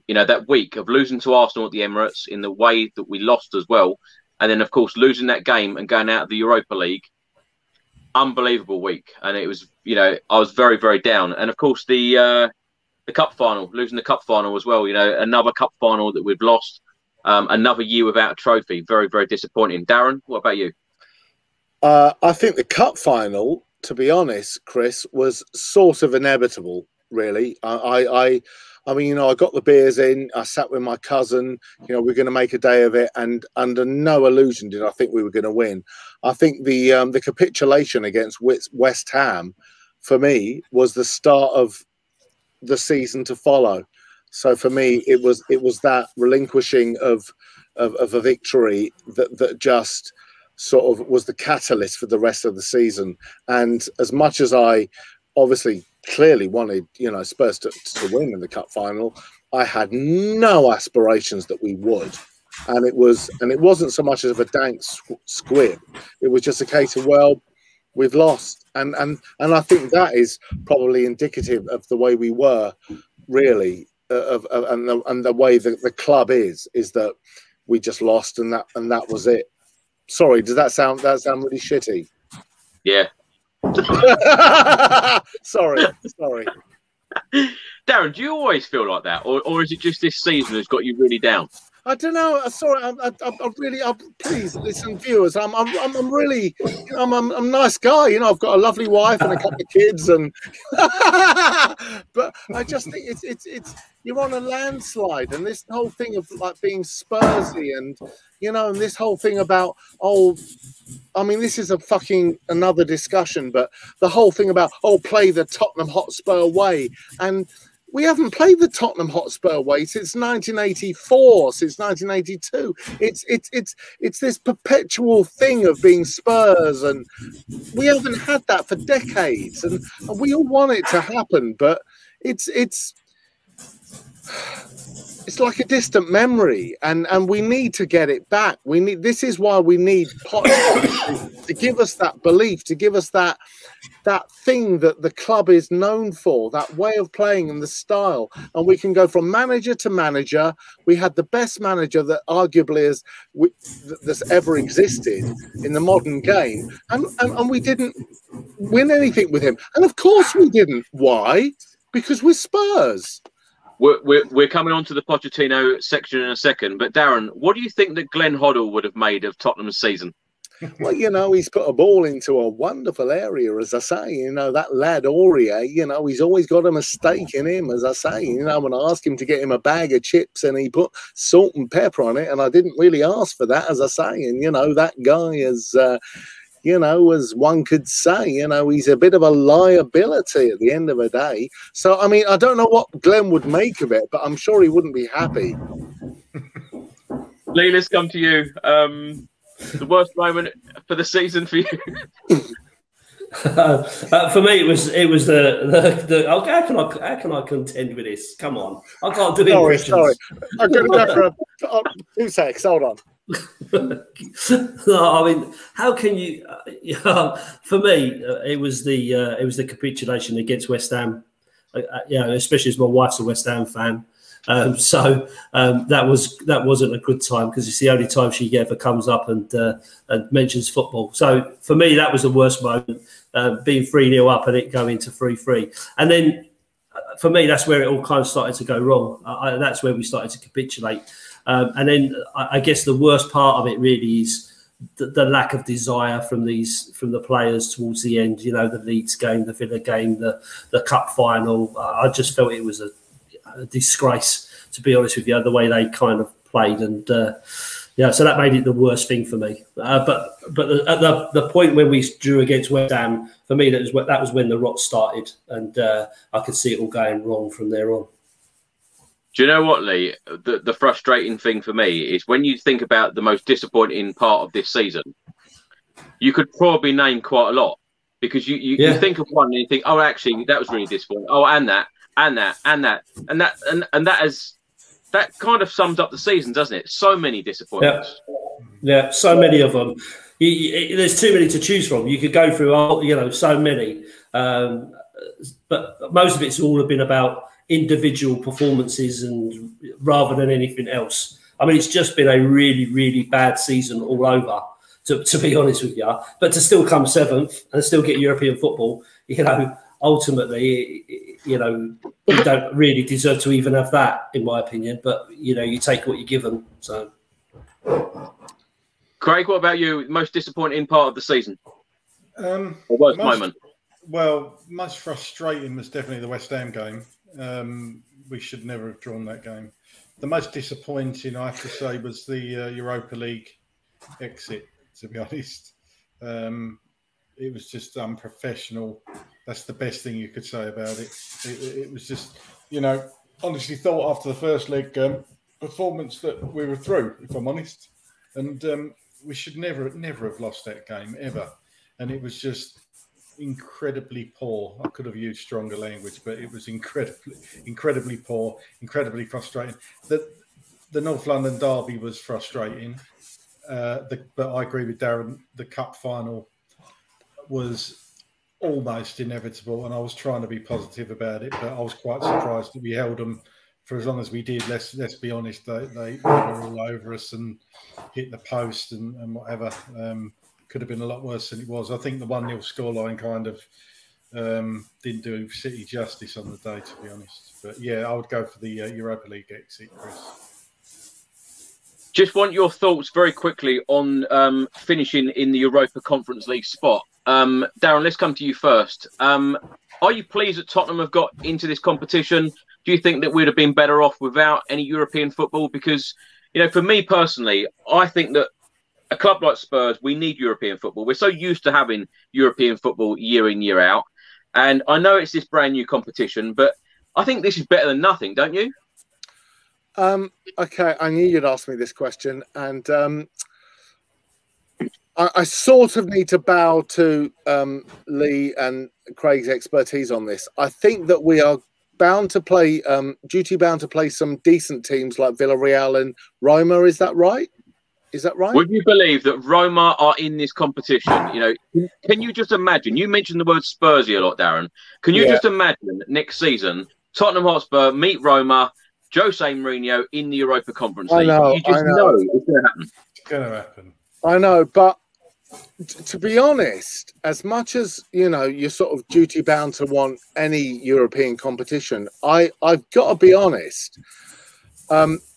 You know, that week of losing to Arsenal at the Emirates in the way that we lost as well, and then of course losing that game and going out of the Europa League. Unbelievable week, and it was, you know, I was very, very down. And of course the cup final, losing the cup final as well. You know, another cup final that we've lost. Another year without a trophy. Very, very disappointing. Darren, what about you? I think the cup final, to be honest, Chris, was sort of inevitable, really. I mean, you know, I got the beers in. I sat with my cousin. You know, we're going to make a day of it. And under no illusion did I think we were going to win. I think the capitulation against West Ham, for me, was the start of the season to follow. So for me, it was that relinquishing of a victory that just sort of was the catalyst for the rest of the season. And as much as I obviously clearly wanted, you know, Spurs to win in the cup final, I had no aspirations that we would. And it wasn't so much of a dank squib. It was just a case of, well, we've lost. And I think that is probably indicative of the way we were, really. And the way that the club is that we just lost, and that was it. Sorry, does that sound really shitty? Yeah. sorry. Darren, do you always feel like that, or is it just this season that's got you really down? I don't know. Sorry, I really. Please listen, viewers. I'm really. You know, I'm a nice guy. You know, I've got a lovely wife and a couple of kids, and but I just think it's you're on a landslide, and this whole thing of like being Spursy, and you know, and this whole thing about I mean, this is a fucking another discussion, but the whole thing about play the Tottenham Hotspur way, and we haven't played the Tottenham Hotspur way since 1984, since 1982. It's this perpetual thing of being Spurs, and we haven't had that for decades, and we all want it to happen, but it's like a distant memory, and we need to get it back. This is why we need Pochettino to give us that belief, to give us that thing that the club is known for, that way of playing and the style. And we can go from manager to manager. We had the best manager that arguably that's ever existed in the modern game, and we didn't win anything with him. And of course we didn't. Why? Because we're Spurs. We're coming on to the Pochettino section in a second, but Darren, what do you think that Glenn Hoddle would have made of Tottenham's season? Well, you know, he's put a ball into a wonderful area, as I say. You know, that lad Aurier, you know, he's always got a mistake in him, as I say. You know, when I asked him to get him a bag of chips and he put salt and pepper on it, and I didn't really ask for that, as I say. And, you know, that guy is... you know, as one could say, you know, he's a bit of a liability at the end of the day. So, I mean, I don't know what Glenn would make of it, but I'm sure he wouldn't be happy. Lee, let's come to you. The worst moment for the season for you? For me, it was the how can I contend with this? Come on, I can't do it. Sorry, I'm going to go for 2 seconds. Hold on. No, I mean, how can you? For me, it was the capitulation against West Ham. You know, especially as my wife's a West Ham fan. So that wasn't a good time, because it's the only time she ever comes up and mentions football. So for me, that was the worst moment, being 3-0 up and it going to 3-3. And then for me, that's where it all kind of started to go wrong. That's where we started to capitulate. And then I guess the worst part of it really is the lack of desire from the players towards the end. You know, the Leeds game, the Villa game, the cup final. I just felt it was a disgrace, to be honest with you, the way they kind of played, and yeah, so that made it the worst thing for me. But at the point when we drew against West Ham, for me that was when the rot started, and I could see it all going wrong from there on. Do you know what, Lee? The frustrating thing for me is when you think about the most disappointing part of this season, you could probably name quite a lot, because you think of one and you think, oh, actually, that was really disappointing. Oh, and that that kind of sums up the season, doesn't it? So many disappointments. Yeah, so many of them. There's too many to choose from. You could go through, so many. But most of it's all been about individual performances and rather than anything else. I mean, it's just been a really, really bad season all over, to be honest with you. But to still come 7th and still get European football, ultimately, you don't really deserve to even have that, in my opinion. But, you take what you're given. So, Craig, what about you? Most disappointing part of the season? Or worst moment? Well, most frustrating was definitely the West Ham game. We should never have drawn that game. The most disappointing, I have to say, was the Europa League exit, to be honest. It was just unprofessional. That's the best thing you could say about it. It was just, honestly thought after the first leg performance that we were through, if I'm honest. And we should never have lost that game, ever. And it was just incredibly poor. I could have used stronger language, but it was incredibly poor, incredibly frustrating. The North London derby was frustrating, but I agree with Darren. The cup final was almost inevitable, and I was trying to be positive about it, but I was quite surprised that we held them for as long as we did. Let's be honest, they were all over us and hit the post and whatever. Could have been a lot worse than it was. I think the 1-0 scoreline kind of didn't do City justice on the day, to be honest. But yeah, I would go for the Europa League exit, Chris. Just want your thoughts very quickly on finishing in the Europa Conference League spot. Darren, let's come to you first. Are you pleased that Tottenham have got into this competition? Do you think that we'd have been better off without any European football? Because, for me personally, I think that a club like Spurs, we need European football. We're so used to having European football year in, year out. And I know it's this brand new competition, but I think this is better than nothing, don't you? Okay, I knew you'd ask me this question. And I sort of need to bow to Lee and Craig's expertise on this. I think that we are bound to play, duty-bound to play some decent teams like Villarreal and Roma. Is that right? Is that right? Would you believe that Roma are in this competition? Can you just imagine? You mentioned the word Spursy a lot, Darren. Can you just imagine next season Tottenham Hotspur meet Roma, Jose Mourinho in the Europa Conference League? I know. You just know it's going to happen. It's going to happen. I know, but to be honest, as much as you're sort of duty bound to want any European competition, I've got to be honest.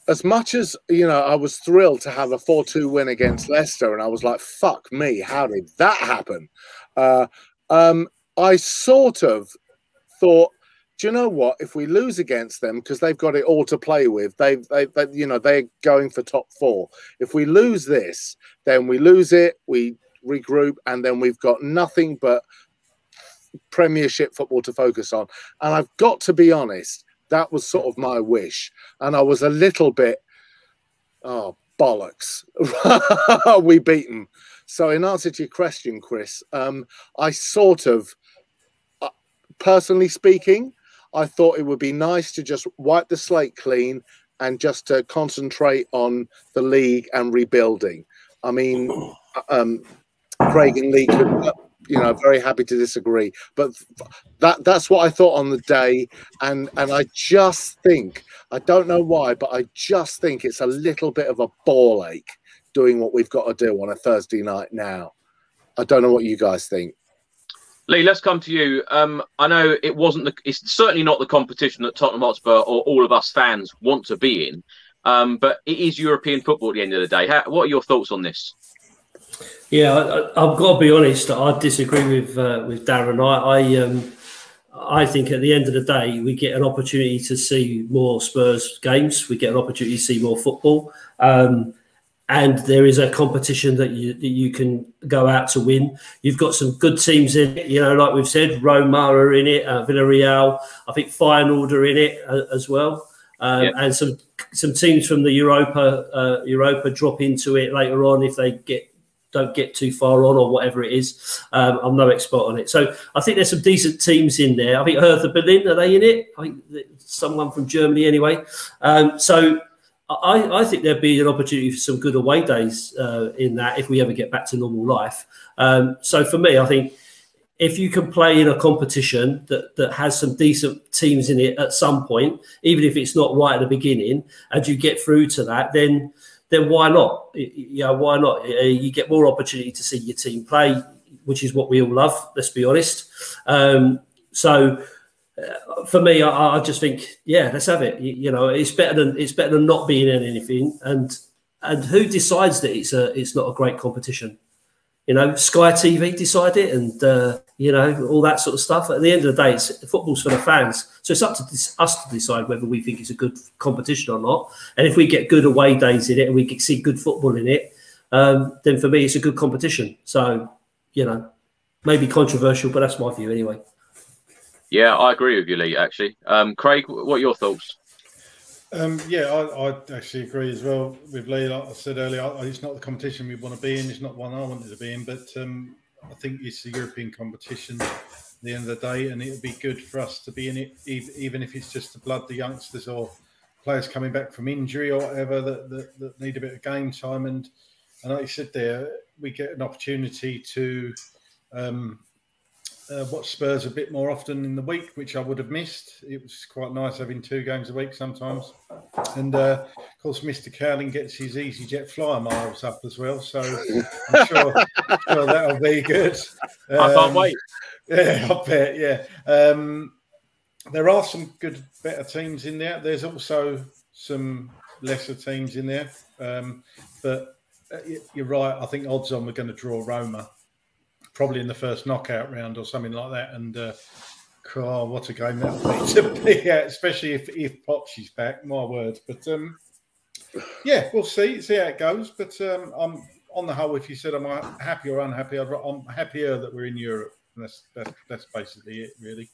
As much as, I was thrilled to have a 4-2 win against Leicester, and I was like, fuck me, how did that happen? I sort of thought, do you know what? If we lose against them, because they've got it all to play with, they're going for top 4. If we lose this, then we lose it, we regroup, and then we've got nothing but Premiership football to focus on. And I've got to be honest, that was sort of my wish. And I was a little bit, oh, bollocks. We beat them. So in answer to your question, Chris, I sort of, personally speaking, I thought it would be nice to just wipe the slate clean and just to concentrate on the league and rebuilding. I mean, Craig and Lee could... very happy to disagree, but that's what I thought on the day, and I just think, I don't know why, but I just think it's a little bit of a ball ache doing what we've got to do on a Thursday night now. I don't know what you guys think. Lee, let's come to you. I know it's certainly not the competition that Tottenham Hotspur or all of us fans want to be in, but it is European football at the end of the day. What are your thoughts on this? Yeah, I've got to be honest. I disagree with Darren. I think at the end of the day, we get an opportunity to see more Spurs games. We get an opportunity to see more football, and there is a competition that you can go out to win. You've got some good teams in it. Like we've said, Roma are in it, Villarreal. I think Feyenoord are in it as well, and some teams from the Europa drop into it later on if they don't get too far on or whatever it is. I'm no expert on it. So I think there's some decent teams in there. I think Hertha Berlin, are they in it? I think someone from Germany anyway. So I think there'd be an opportunity for some good away days in that if we ever get back to normal life. So for me, I think if you can play in a competition that has some decent teams in it at some point, even if it's not right at the beginning, and you get through to that, then why not? Why not? You get more opportunity to see your team play, which is what we all love. Let's be honest. For me, I just think, let's have it. It's better than not being in anything. And who decides that it's not a great competition? Sky TV decide it, and all that sort of stuff. At the end of the day, football's for the fans, so it's up to us to decide whether we think it's a good competition or not. And if we get good away days in it, and we can see good football in it, then for me, it's a good competition. So, maybe controversial, but that's my view anyway. Yeah, I agree with you, Lee. Actually, Craig, what are your thoughts? I actually agree as well with Lee. Like I said earlier, it's not the competition we want to be in. It's not one I wanted to be in, but I think it's a European competition at the end of the day, and it would be good for us to be in it, even if it's just to blood the youngsters or players coming back from injury or whatever that need a bit of game time. And like you said there, we get an opportunity to watch Spurs a bit more often in the week, which I would have missed. It was quite nice having 2 games a week sometimes. And, of course, Mr. Cowling gets his EasyJet flyer miles up as well. So I'm sure that'll be good. I can't wait. Yeah, I bet, yeah. There are some good, better teams in there. There's also some lesser teams in there. But you're right. I think odds on we're going to draw Roma, probably in the first knockout round or something like that. And what a game that'll be to be at, especially if Poch is back. My word. But we'll see how it goes. But I'm on the whole. If you said I'm happy or unhappy, I'm happier that we're in Europe. And that's basically it, really.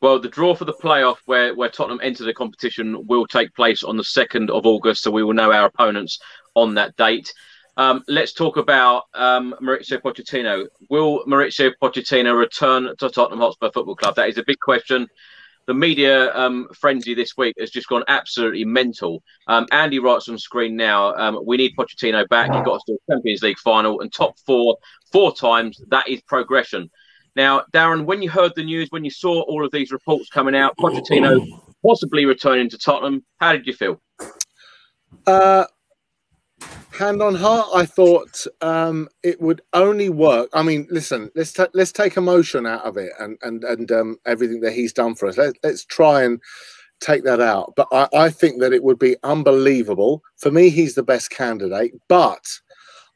Well, the draw for the playoff where Tottenham enter the competition will take place on the 2nd of August, so we will know our opponents on that date. Let's talk about Mauricio Pochettino. Will Mauricio Pochettino return to Tottenham Hotspur Football Club? That is a big question. The media frenzy this week has just gone absolutely mental. Andy writes on screen now, we need Pochettino back. He got us to the Champions League final and top 4 times. That is progression. Now, Darren, when you heard the news, when you saw all of these reports coming out, Pochettino possibly returning to Tottenham, how did you feel? Hand on heart, I thought it would only work. I mean, listen, let's take emotion out of it and everything that he's done for us. Let's try and take that out. But I think that it would be unbelievable. For me, he's the best candidate, but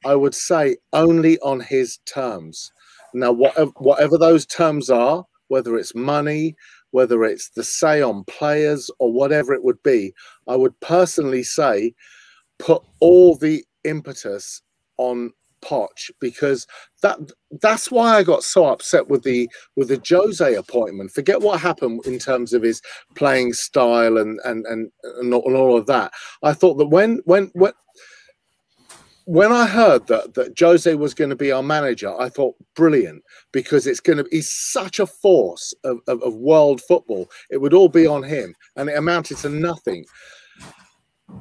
I would say only on his terms. Now, whatever those terms are, whether it's money, whether it's the say on players or whatever it would be, I would personally say put all the impetus on Poch, because that's why I got so upset with the Jose appointment. Forget what happened in terms of his playing style and all of that. I thought that when I heard that Jose was going to be our manager, I thought brilliant, because he's such a force of world football. It would all be on him, and it amounted to nothing.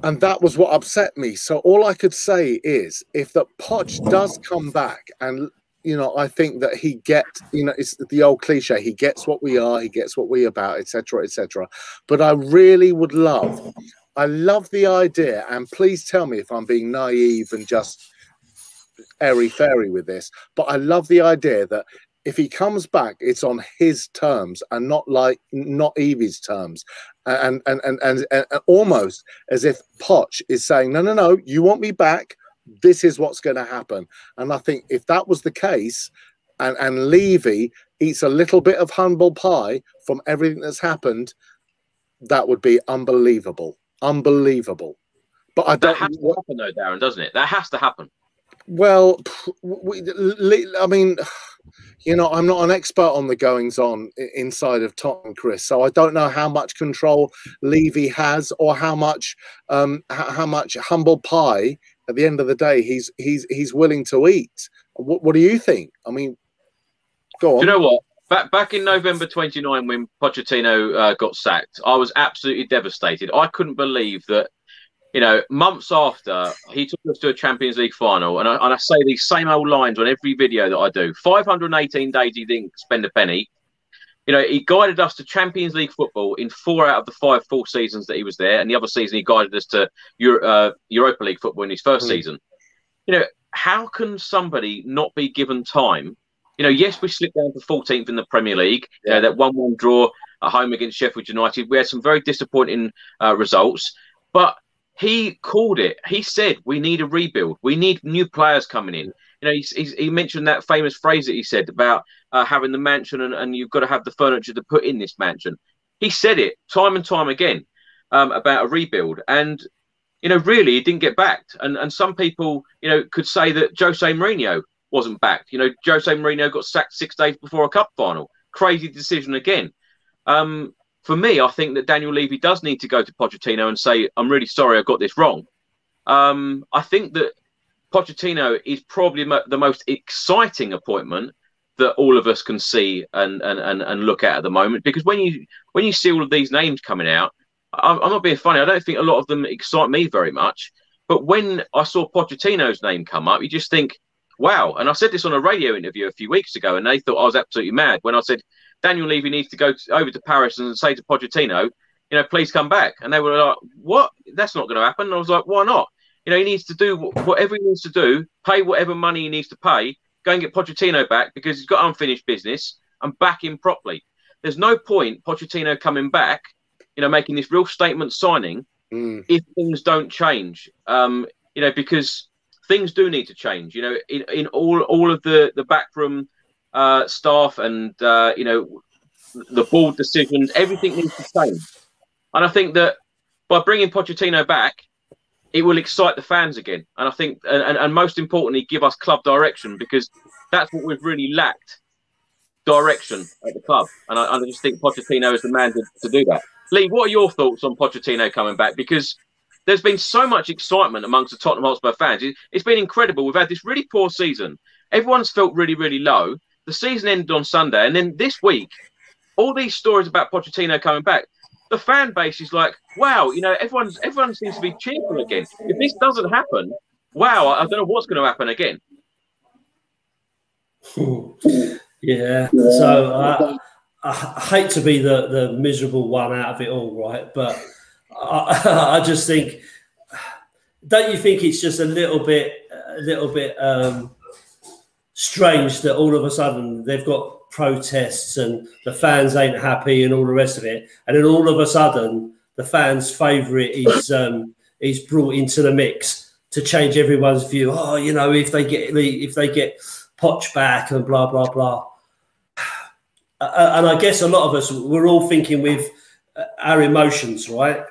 And that was what upset me. So all I could say is, if that Poch does come back, and I think that he it's the old cliche, he gets what we are, he gets what we about, etc., etc. But I really would love. I love the idea, and please tell me if I'm being naive and just airy-fairy with this, but I love the idea that if he comes back, it's on his terms and not Evie's terms, and almost as if Poch is saying, no, you want me back, this is what's going to happen. And I think if that was the case, and Levy eats a little bit of humble pie from everything that's happened, that would be unbelievable. Unbelievable. But that has to happen though, Darren, doesn't it? That has to happen. Well, I mean, I'm not an expert on the goings on inside of Tottenham, Chris, so I don't know how much control Levy has, or how much humble pie at the end of the day he's willing to eat. What do you think? I mean, go on. Do you know what? Back in November 29, when Pochettino got sacked, I was absolutely devastated. I couldn't believe that You know, months after he took us to a Champions League final, and I say these same old lines on every video that I do. 518 days he didn't spend a penny. You know, he guided us to Champions League football in 4 out of the 5 full seasons that he was there, and the other season he guided us to Europa League football in his first season. You know, how can somebody not be given time? You know, yes, we slipped down to 14th in the Premier League. You know, that 1-1 draw at home against Sheffield United. We had some very disappointing results, but he called it. He said, we need a rebuild. We need new players coming in. You know, he mentioned that famous phrase that he said about having the mansion and you've got to have the furniture to put in this mansion. He said it time and time again about a rebuild. And, you know, really, he didn't get backed. And some people, you know, could say that Jose Mourinho wasn't backed. You know, Jose Mourinho got sacked 6 days before a cup final. Crazy decision again. For me, I think that Daniel Levy does need to go to Pochettino and say, I'm really sorry I got this wrong. I think that Pochettino is probably the most exciting appointment that all of us can see and look at the moment. Because when you see all of these names coming out, I'm not being funny. I don't think a lot of them excite me very much. But when I saw Pochettino's name come up, you just think, wow. And I said this on a radio interview a few weeks ago, and they thought I was absolutely mad when I said, Daniel Levy needs to go over to Paris and say to Pochettino, you know, please come back. And they were like, what? That's not going to happen. And I was like, why not? You know, he needs to do whatever he needs to do, pay whatever money he needs to pay, go and get Pochettino back because he's got unfinished business and back him properly. There's no point Pochettino coming back, you know, making this real statement signing if things don't change, you know, because things do need to change, you know, in all of the backroom staff and, you know, the board decisions, everything needs to change. And I think that by bringing Pochettino back, it will excite the fans again. And I think, and most importantly, give us club direction, because that's what we've really lacked, direction at the club. And I just think Pochettino is the man to do that. Lee, what are your thoughts on Pochettino coming back? Because there's been so much excitement amongst the Tottenham Hotspur fans. It's been incredible. We've had this really poor season. Everyone's felt really, really low. The season ended on Sunday. And then this week, all these stories about Pochettino coming back, the fan base is like, wow, you know, everyone seems to be cheerful again. If this doesn't happen, wow, I don't know what's going to happen again. Yeah. So I hate to be the miserable one out of it all, right? But I just think, don't you think it's just a little bit strange that all of a sudden they've got protests and the fans ain't happy and all the rest of it, and then all of a sudden the fans' favourite is brought into the mix to change everyone's view. Oh, you know, if they get Poch back and blah blah blah. And I guess a lot of us, we're all thinking with our emotions, right?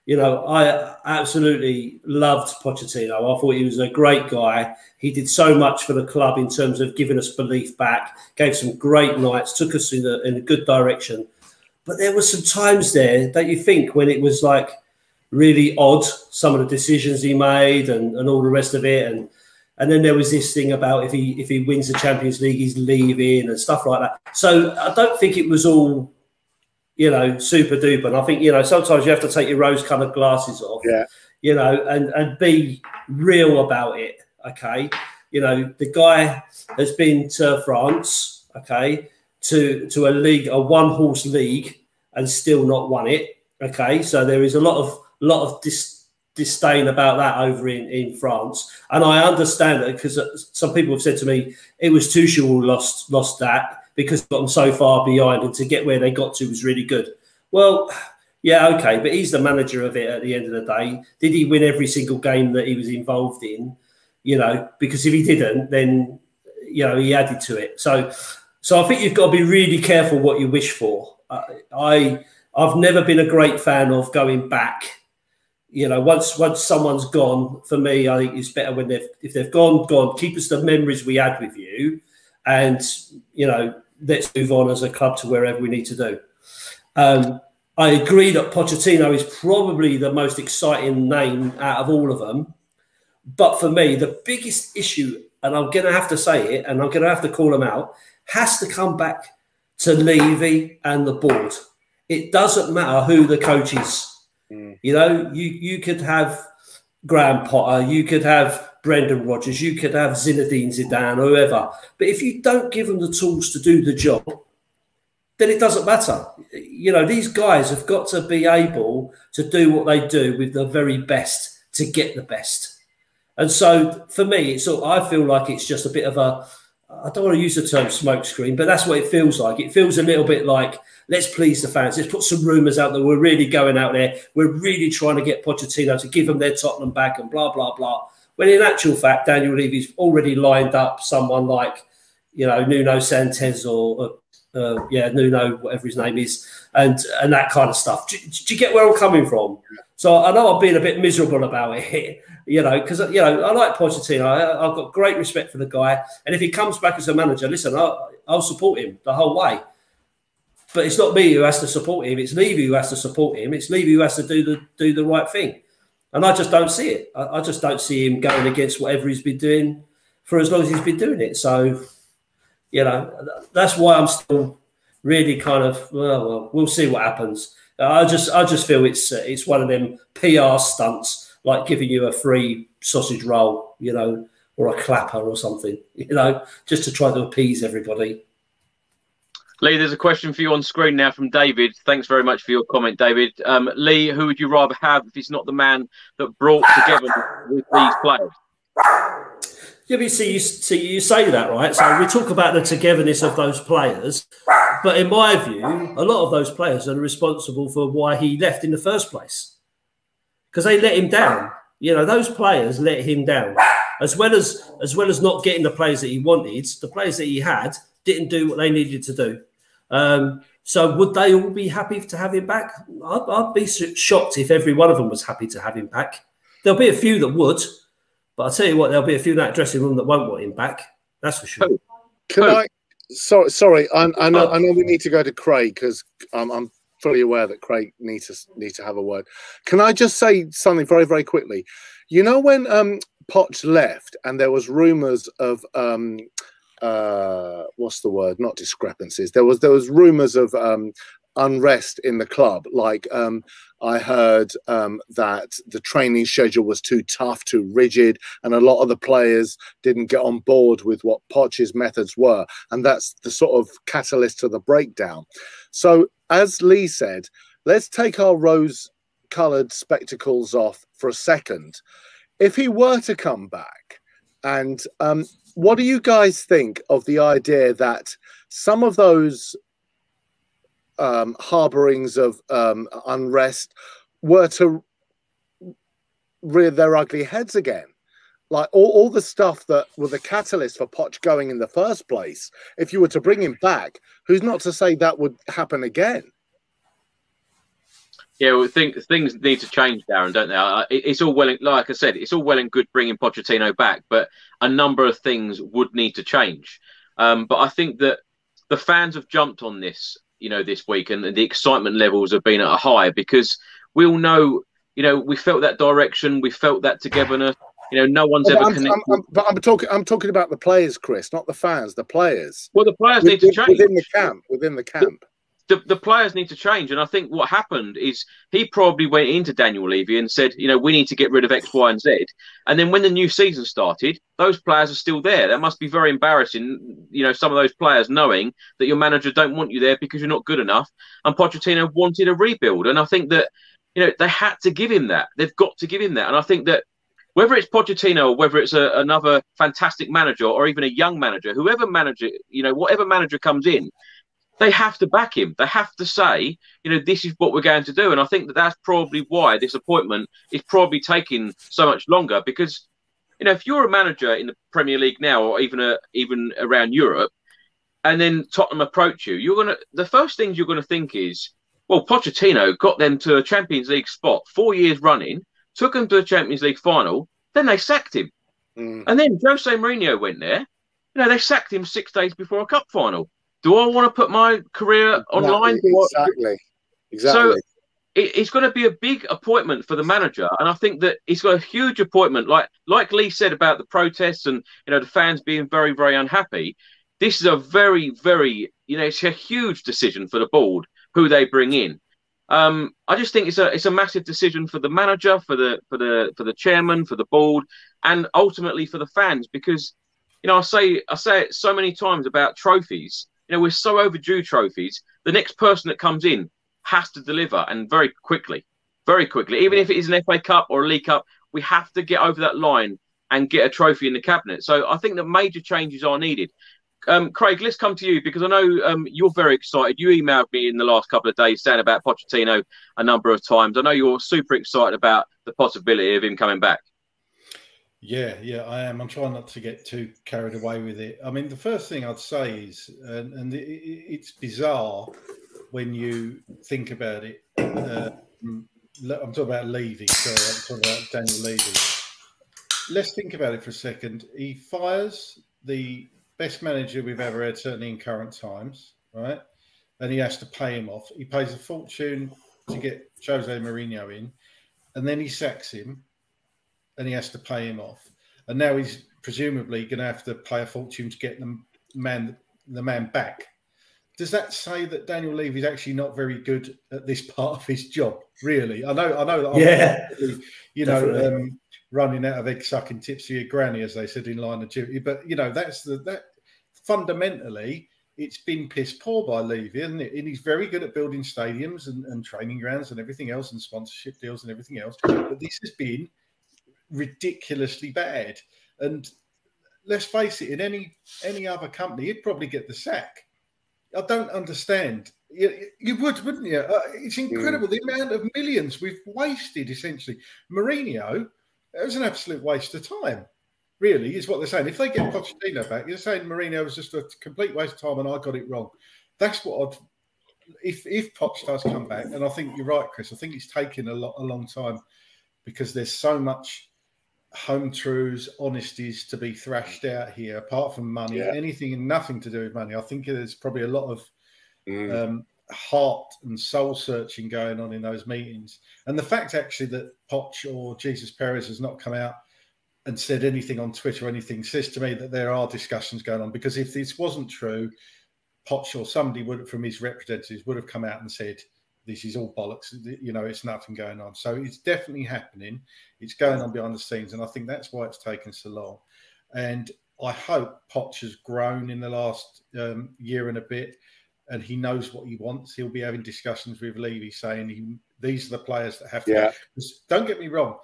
You know, I absolutely loved Pochettino. I thought he was a great guy. He did so much for the club in terms of giving us belief back, gave some great nights, took us in a good direction. But there were some times there, don't you think, when it was like really odd, some of the decisions he made and all the rest of it. And then there was this thing about if he wins the Champions League, he's leaving and stuff like that. So I don't think it was all, you know, super duper. And I think, you know, sometimes you have to take your rose-coloured glasses off, you know, and be real about it, okay? You know, the guy has been to France, okay, to a league, a one-horse league, and still not won it, okay? So there is a lot of disdain about that over in France. And I understand it, because some people have said to me, it was Tuchel who lost that, because got them so far behind, and to get where they got to was really good. Well, yeah, okay, but he's the manager of it at the end of the day. Did he win every single game that he was involved in? You know, because if he didn't, then, you know, he added to it. So I think you've got to be really careful what you wish for. I've never been a great fan of going back. You know, once someone's gone, for me, I think it's better when if they've gone. Keep us the memories we had with you, and, you know, let's move on as a club to wherever we need to do. I agree that Pochettino is probably the most exciting name out of all of them. But for me, the biggest issue, and I'm going to have to say it, and I'm going to have to call them out, has to come back to Levy and the board. It doesn't matter who the coach is. You know, you could have Graham Potter, you could have Brendan Rodgers, you could have Zinedine Zidane, whoever. But if you don't give them the tools to do the job, then it doesn't matter. You know, these guys have got to be able to do what they do with the very best to get the best. And so for me, I feel like it's just a bit of a, I don't want to use the term smokescreen, but that's what it feels like. It feels a little bit like, let's please the fans. Let's put some rumours out that we're really going out there. We're really trying to get Pochettino to give them their Tottenham back and blah, blah, blah. When in actual fact, Daniel Levy's already lined up someone like, you know, Nuno Santos or Nuno, whatever his name is, and that kind of stuff. Do you get where I'm coming from? So I know I'm being a bit miserable about it, you know, because, you know, I like Pochettino. I've got great respect for the guy. And if he comes back as a manager, listen, I'll support him the whole way. But it's not me who has to support him. It's Levy who has to support him. It's Levy who has to do the right thing. And I just don't see it. I just don't see him going against whatever he's been doing for as long as he's been doing it. So, you know, that's why I'm still really kind of, well, we'll see what happens. I just feel it's one of them PR stunts, like giving you a free sausage roll, you know, or a clapper or something, you know, just to try to appease everybody. Lee, there's a question for you on screen now from David. Thanks very much for your comment, David. Lee, who would you rather have if he's not the man that brought together with these players? Yeah, but you say that, right? So we talk about the togetherness of those players, but in my view, a lot of those players are responsible for why he left in the first place, because they let him down. You know, those players let him down, as well as not getting the players that he wanted. The players that he had didn't do what they needed to do. So would they all be happy to have him back? I'd be shocked if every one of them was happy to have him back. There'll be a few that would. But I'll tell you what, there'll be a few in that dressing room that won't want him back. That's for sure. Sorry. I know we need to go to Craig because I'm fully aware that Craig needs to have a word. Can I just say something very, very quickly? You know, when Poch left and there was rumours of what's the word? Not discrepancies. There was rumours of unrest in the club. Like I heard that the training schedule was too tough, too rigid, and a lot of the players didn't get on board with what Poch's methods were, and that's the sort of catalyst to the breakdown. So, as Lee said, let's take our rose-coloured spectacles off for a second. If he were to come back, and what do you guys think of the idea that some of those harbourings of unrest were to rear their ugly heads again? Like all the stuff that were the catalyst for Poch going in the first place, if you were to bring him back, who's not to say that would happen again? Yeah, well, things need to change, Darren, don't they? It's all well, like I said, it's all well and good bringing Pochettino back, but a number of things would need to change. But I think that the fans have jumped on this, you know, this week, and the excitement levels have been at a high because we all know, you know, we felt that direction, we felt that togetherness. You know, no one's ever connected. But I'm talking about the players, Chris, not the fans. The players. Well, the players need to change within the camp. The players need to change, and I think what happened is he probably went into Daniel Levy and said, you know, we need to get rid of X, Y, and Z. And then when the new season started, those players are still there. That must be very embarrassing, you know, some of those players knowing that your manager don't want you there because you're not good enough. And Pochettino wanted a rebuild, and I think that, you know, they had to give him that. They've got to give him that, and I think that whether it's Pochettino or whether it's another fantastic manager or even a young manager, whoever manager, you know, whatever manager comes in, they have to back him. They have to say, you know, this is what we're going to do. And I think that that's probably why this appointment is probably taking so much longer because, you know, if you're a manager in the Premier League now or even around Europe and then Tottenham approach you, the first things you're going to think is, well, Pochettino got them to a Champions League spot 4 years running, took them to the Champions League final, then they sacked him. And then Jose Mourinho went there. You know, they sacked him 6 days before a cup final. Do I want to put my career online? Exactly. So it's going to be a big appointment for the manager, and I think that it's got a huge appointment. Like Lee said about the protests and, you know, the fans being very, very unhappy. This is a very, very, you know, it's a huge decision for the board who they bring in. I just think it's a massive decision for the manager, for the chairman, for the board, and ultimately for the fans. Because I say it so many times about trophies. We're so overdue trophies. The next person that comes in has to deliver, and very quickly. Even if it is an FA Cup or a League Cup, we have to get over that line and get a trophy in the cabinet. So I think that major changes are needed. Craig, let's come to you, because I know you're very excited. You emailed me in the last couple of days saying about Pochettino a number of times. I know you're super excited about the possibility of him coming back. Yeah, I am. I'm trying not to get too carried away with it. I mean, the first thing I'd say is, and it's bizarre when you think about it. I'm talking about Levy. Sorry, I'm talking about Daniel Levy. Let's think about it for a second. He fires the best manager we've ever had, certainly in current times, right? And he has to pay him off. He pays a fortune to get Jose Mourinho in, and then he sacks him, and he has to pay him off. And now he's presumably going to have to pay a fortune to get the man back. Does that say that Daniel Levy is actually not very good at this part of his job? Really, I know that I'm running out of egg sucking tips for your granny, as they said in Line of Duty. But that fundamentally, it's been piss poor by Levy, isn't it? And he's very good at building stadiums and training grounds and everything else, and sponsorship deals and everything else. But this has been ridiculously bad. And let's face it, in any other company, he'd probably get the sack. I don't understand. You would, wouldn't you? It's incredible the amount of millions we've wasted, essentially. Mourinho, it was an absolute waste of time, really, is what they're saying. If they get Pochettino back, you're saying Mourinho was just a complete waste of time and I got it wrong. That's what if Poch does come back, and I think you're right, Chris, I think it's taken a long time because there's so much home truths, honesties to be thrashed out here, apart from money, anything and nothing to do with money. I think there's probably a lot of heart and soul searching going on in those meetings. And the fact actually that Poch or Jesus Perez has not come out and said anything on Twitter or anything says to me that there are discussions going on, because if this wasn't true, Poch or somebody from his representatives would have come out and said, this is all bollocks, it's nothing going on. So it's definitely happening. It's going on behind the scenes. And I think that's why it's taken so long. And I hope Poch has grown in the last year and a bit, and he knows what he wants. He'll be having discussions with Levy saying these are the players that have to. Yeah. Don't get me wrong.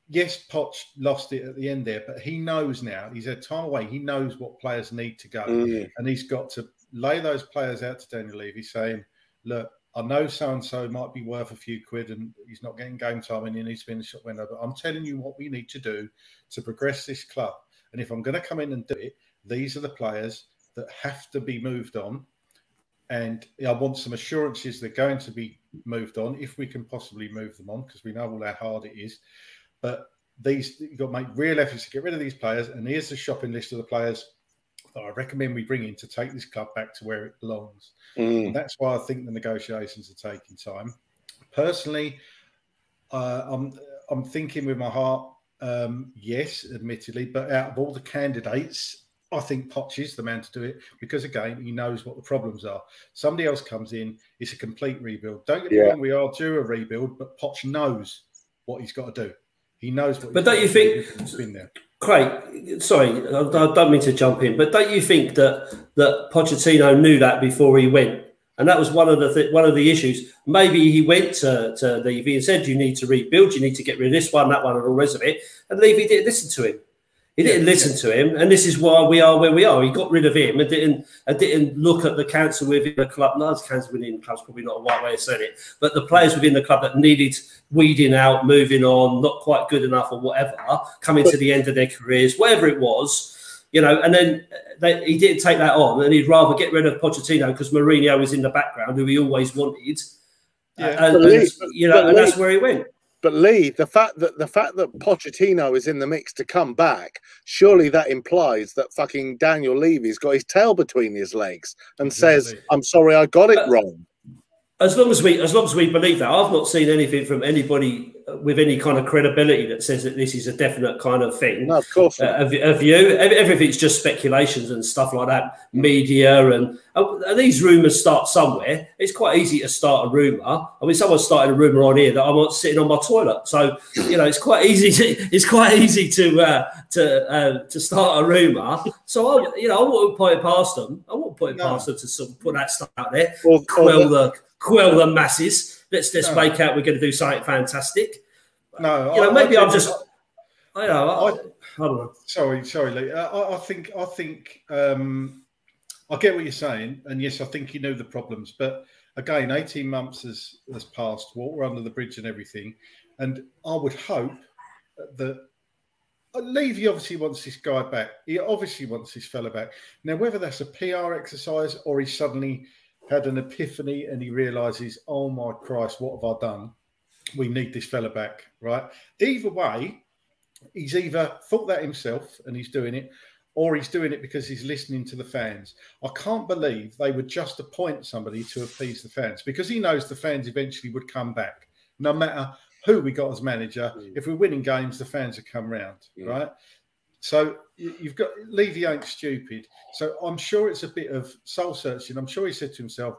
Yes, Poch lost it at the end there, but he knows now. He's had time away. He knows what players need to go. And he's got to lay those players out to Daniel Levy saying, look, I know so-and-so might be worth a few quid and he's not getting game time and he needs to be in the shop window, but I'm telling you what we need to do to progress this club. And if I'm going to come in and do it, these are the players that have to be moved on. And I want some assurances they're going to be moved on, if we can possibly move them on, because we know all how hard it is. But you've got to make real efforts to get rid of these players. And here's the shopping list of the players that I recommend we bring in to take this club back to where it belongs. And that's why I think the negotiations are taking time. Personally, I'm thinking with my heart, yes, admittedly, but out of all the candidates, I think Poch is the man to do it because, again, he knows what the problems are. Somebody else comes in, it's a complete rebuild. Don't get me wrong, we are due a rebuild, but Poch knows what he's got to do. He knows what. But don't you think, been there. Craig? Sorry, I don't mean to jump in, but don't you think that Pochettino knew that before he went, and that was one of the issues? Maybe he went to Levy and said, "You need to rebuild. You need to get rid of this one, that one, and all the rest of it." And Levy didn't listen to him. He didn't listen to him, and this is why we are where we are. He got rid of him and didn't look at the council within the club. No, the council within the club's probably not a right way of saying it, but the players within the club that needed weeding out, moving on, not quite good enough or whatever, coming to the end of their careers, whatever it was, and then he didn't take that on, and he'd rather get rid of Pochettino because Mourinho was in the background, who he always wanted, and that's where he went. But Lee, the fact that Pochettino is in the mix to come back, surely that implies that fucking Daniel Levy's got his tail between his legs and says, "I'm sorry, I got it wrong." As long as we believe that, I've not seen anything from anybody with any kind of credibility that says that this is a definite kind of thing. No, of course. Of you, everything's just speculations and stuff like that. Media and these rumours start somewhere. It's quite easy to start a rumour. I mean, someone started a rumour on here that I'm sitting on my toilet. So it's quite easy to start a rumour. So I wouldn't put it past them. I wouldn't put it past them to sort of put that stuff out there. Quell the masses. Let's make out we're going to do something fantastic. No, maybe I'm just. I don't know. Sorry, Lee. I think I get what you're saying, and yes, I think you know the problems. But again, 18 months has passed, water under the bridge, and everything. And I would hope that Levy obviously wants this guy back. He obviously wants this fella back. Now, whether that's a PR exercise or he suddenly had an epiphany and he realises, oh my Christ, what have I done? We need this fella back, right? Either way, he's either thought that himself and he's doing it, or he's doing it because he's listening to the fans. I can't believe they would just appoint somebody to appease the fans, because he knows the fans eventually would come back. No matter who we got as manager, if we're winning games, the fans will come round, right? So you've got Levy ain't stupid. So I'm sure it's a bit of soul searching. I'm sure he said to himself,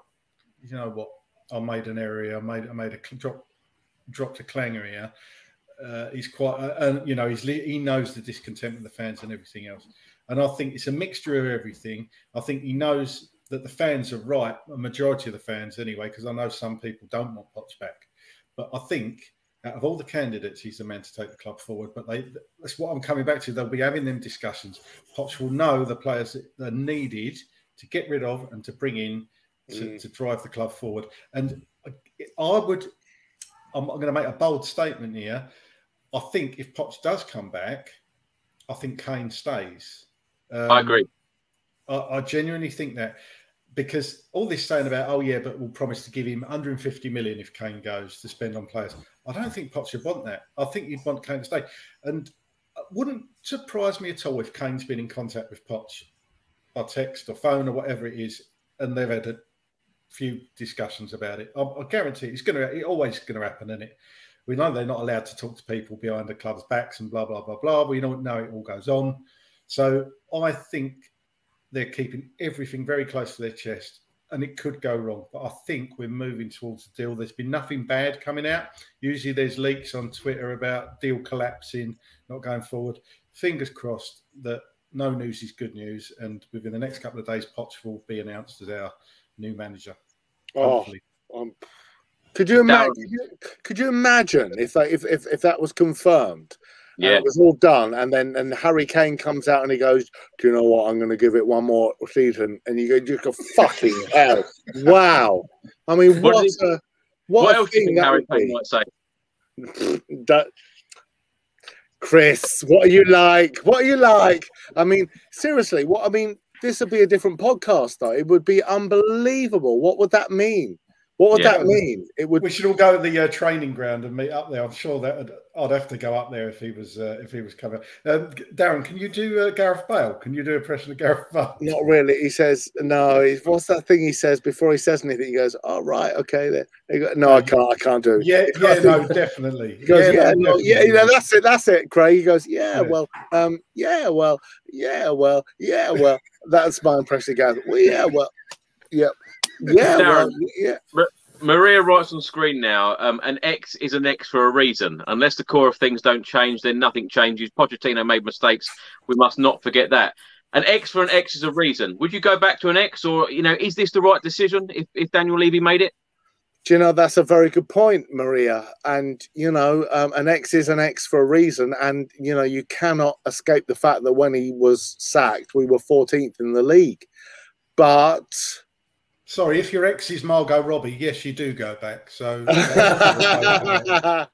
you know what? I made an error here. I made a dropped a clanger here. He's quite, he knows the discontent of the fans and everything else. And I think it's a mixture of everything. I think he knows that the fans are right, a majority of the fans anyway, because I know some people don't want Poch back. But I think out of all the candidates, he's the man to take the club forward. But that's what I'm coming back to. They'll be having them discussions. Poch will know the players that are needed to get rid of and to bring in to drive the club forward. And I'm going to make a bold statement here. I think if Poch does come back, I think Kane stays. I agree. I genuinely think that, because all this saying about, oh yeah, but we'll promise to give him 150 million if Kane goes to spend on players. I don't think Poch would want that. I think he'd want Kane to stay. And it wouldn't surprise me at all if Kane's been in contact with Poch by text or phone or whatever it is, and they've had a few discussions about it. I guarantee it's always going to happen, isn't it? We know they're not allowed to talk to people behind the club's backs and blah, blah, blah, blah. We don't know it all goes on. So I think they're keeping everything very close to their chest, and it could go wrong. But I think we're moving towards a deal. There's been nothing bad coming out. Usually there's leaks on Twitter about deal collapsing, not going forward. Fingers crossed that no news is good news, and within the next couple of days, Poch will be announced as our new manager. Hopefully. Could you imagine? Could you imagine if that was confirmed? Yeah, it was all done, and then Harry Kane comes out and he goes, "Do you know what? I'm going to give it one more season." And you go, "Fucking hell! Wow!" I mean, what else do you think Harry Kane might say? Chris, what are you like? What are you like? I mean, seriously, this would be a different podcast, though. It would be unbelievable. What would that mean? What would that mean? We should all go to the training ground and meet up there. I'm sure that I'd have to go up there if he was coming. Darren, can you do Gareth Bale? Can you do an impression of Gareth Bale? Not really. He says no. What's that thing he says before he says anything? He goes, "Oh right, okay." There. No, I can't do it. Yeah, no, definitely. He goes, that's it, Craig. He goes, well. That's my impression of Gareth. Well, yeah. Darren, Maria writes on screen now, an X is an X for a reason. Unless the core of things don't change, then nothing changes. Pochettino made mistakes. We must not forget that. An X for an X is a reason. Would you go back to an X, or, is this the right decision if Daniel Levy made it? Do you know, that's a very good point, Maria. And, an X is an X for a reason. And, you cannot escape the fact that when he was sacked, we were 14th in the league. But... Sorry, if your ex is Margot Robbie, yes, you do go back. So there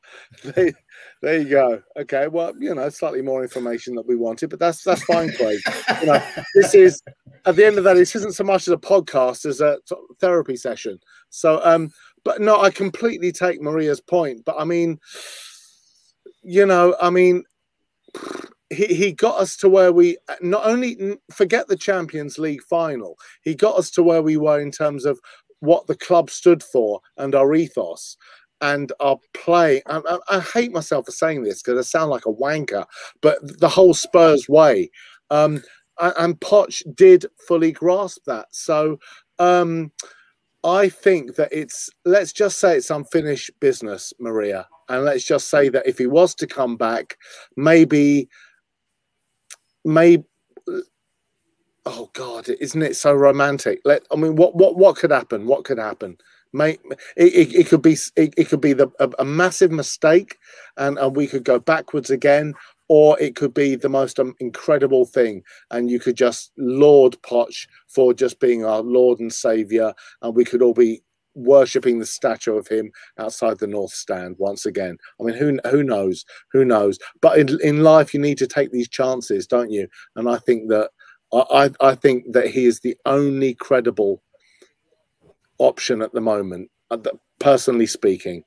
you go. Okay, well, slightly more information that we wanted, but that's fine, Craig. This is, at the end of that, this isn't so much as a podcast as a therapy session. So, but no, I completely take Maria's point. But I mean, He got us to where we not only forget the Champions League final, he got us to where we were in terms of what the club stood for and our ethos. and are playing. I hate myself for saying this because I sound like a wanker, but the whole Spurs way. And Poch did fully grasp that. So I think that let's just say it's unfinished business, Maria. And let's just say that if he was to come back, maybe, oh God, isn't it so romantic? I mean, what could happen? What could happen? It could be a massive mistake, and we could go backwards again, or it could be the most incredible thing, and you could just laud Poch for just being our Lord and Savior, and we could all be worshipping the statue of him outside the North Stand once again. I mean, who knows? Who knows? But in life, you need to take these chances, don't you? And I think that I think that he is the only credible option at the moment, personally speaking.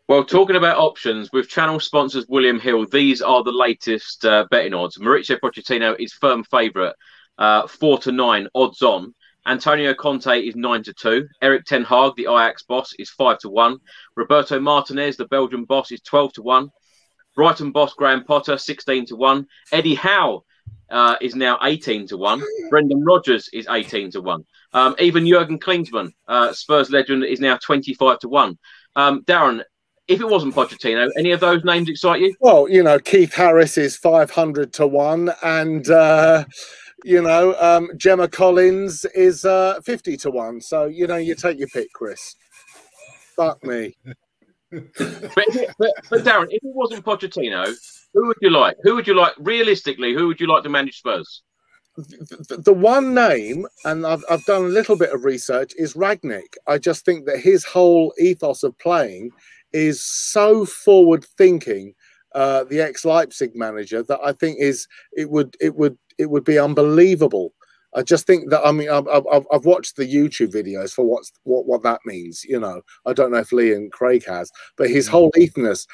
Well, talking about options, with channel sponsors William Hill, these are the latest betting odds. Mauricio Pochettino is firm favourite, 4-9 odds on. Antonio Conte is 9-2. Eric Ten Hag, the Ajax boss, is 5-1. Roberto Martinez, the Belgian boss, is 12-1. Brighton boss Graham Potter, 16-1. Eddie Howe is now 18-1. Brendan Rodgers is 18-1. Even Jurgen Klinsmann, Spurs legend, is now 25-1. Darren, if it wasn't Pochettino, any of those names excite you? Well, you know, Keith Harris is 500-1, and you know, Gemma Collins is 50-1. So you know, you take your pick, Chris. Fuck me. But Darren, if it wasn't Pochettino, who would you like? Who would you like, realistically, who would you like to manage Spurs? The one name, and I've done a little bit of research, is Rangnick. I just think that his whole ethos of playing is so forward-thinking, the ex-Leipzig manager, that I think it would be unbelievable. I just think that, I mean, I've watched the YouTube videos for what that means. You know, I don't know if Lee and Craig has, but his whole ethos,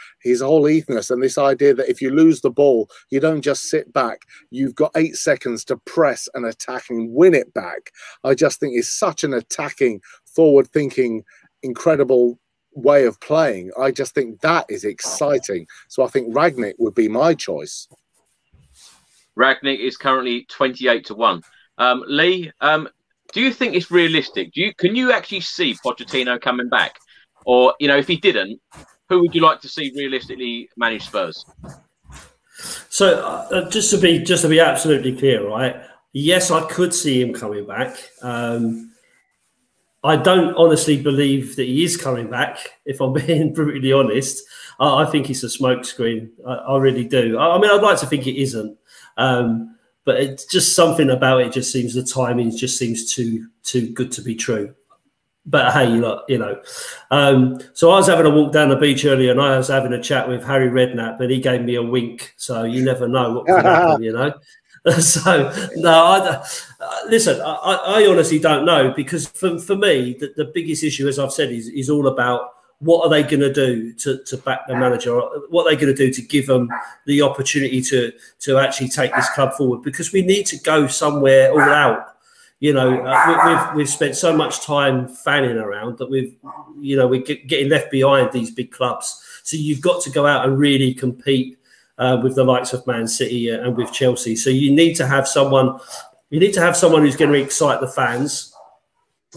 and this idea that if you lose the ball, you don't just sit back. You've got 8 seconds to press and attack and win it back. I just think it's such an attacking, forward-thinking, incredible way of playing. I just think that is exciting. So I think Rangnick would be my choice. Rangnick is currently 28-1. Lee, do you think it's realistic? Can you actually see Pochettino coming back? Or, you know, if he didn't, who would you like to see realistically manage Spurs? So just to be absolutely clear, right? Yes, I could see him coming back. I don't honestly believe that he is coming back, if I'm being brutally honest. I think it's a smokescreen. I really do. I mean, I'd like to think it isn't. But it's just something about it just seems, the timing just seems too good to be true. But hey, look, you know. So I was having a walk down the beach earlier, and I was having a chat with Harry Redknapp, and he gave me a wink. So you never know what could happen, you know. So no, listen, I honestly don't know, because for me, the biggest issue, as I've said, is all about what are they going to do to back the manager? What are they going to do to give them the opportunity to actually take this club forward? Because we need to go somewhere all out. You know, we've spent so much time fanning around that we're getting left behind these big clubs. So you've got to go out and really compete with the likes of Man City and with Chelsea. So you need to have someone. You need to have someone who's going to excite the fans,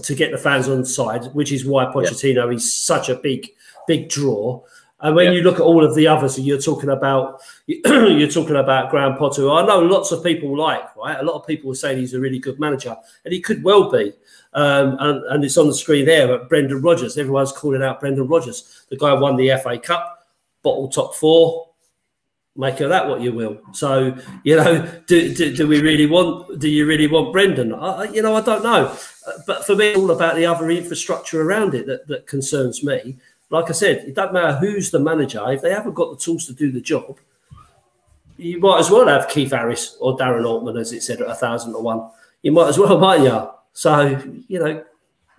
to get the fans on side, which is why Pochettino is such a big draw. And when you look at all of the others, you're talking about Graham Potter, who I know lots of people like, right? A lot of people are saying he's a really good manager, and he could well be. And it's on the screen there, but Brendan Rodgers, everyone's calling out Brendan Rodgers. The guy won the FA Cup, bottle top 4. Make of that what you will. So, you know, do you really want Brendan? You know, I don't know. But for me, it's all about the other infrastructure around it that concerns me. Like I said, it doesn't matter who's the manager. If they haven't got the tools to do the job, you might as well have Keith Harris or Darren Altman, as it said, at 1,000-1. You might as well, mightn't you? So, you know,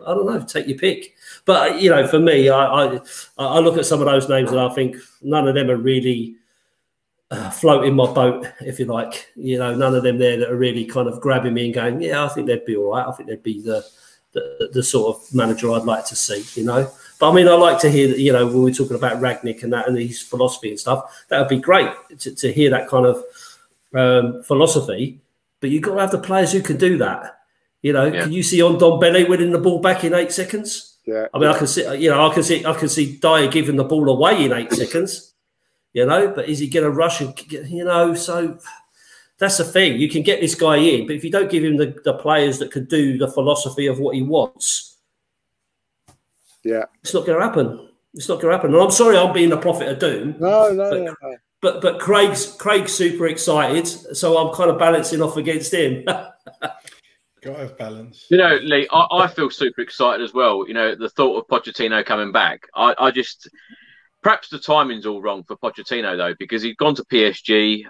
I don't know, take your pick. But, you know, for me, I look at some of those names and I think none of them are really floating my boat, if you like. You know, none of them there that are really kind of grabbing me and going, yeah, I think they'd be all right. I think they'd be the sort of manager I'd like to see, you know. But I mean, I like to hear that, when we're talking about Rangnick and that and his philosophy and stuff, that would be great to hear that kind of philosophy. But you've got to have the players who can do that. Can you see on Don Bele winning the ball back in 8 seconds? Yeah. I mean, I can see Dyer giving the ball away in 8 seconds. But is he going to rush and So that's the thing. You can get this guy in, but if you don't give him the players that can do the philosophy of what he wants, it's not going to happen. It's not going to happen. And I'm sorry, I'm being the prophet of doom. No. But Craig's super excited, so I'm kind of balancing off against him. Got to have balance. Lee, I feel super excited as well. The thought of Pochettino coming back. I just perhaps the timing's all wrong for Pochettino though, because he's gone to PSG.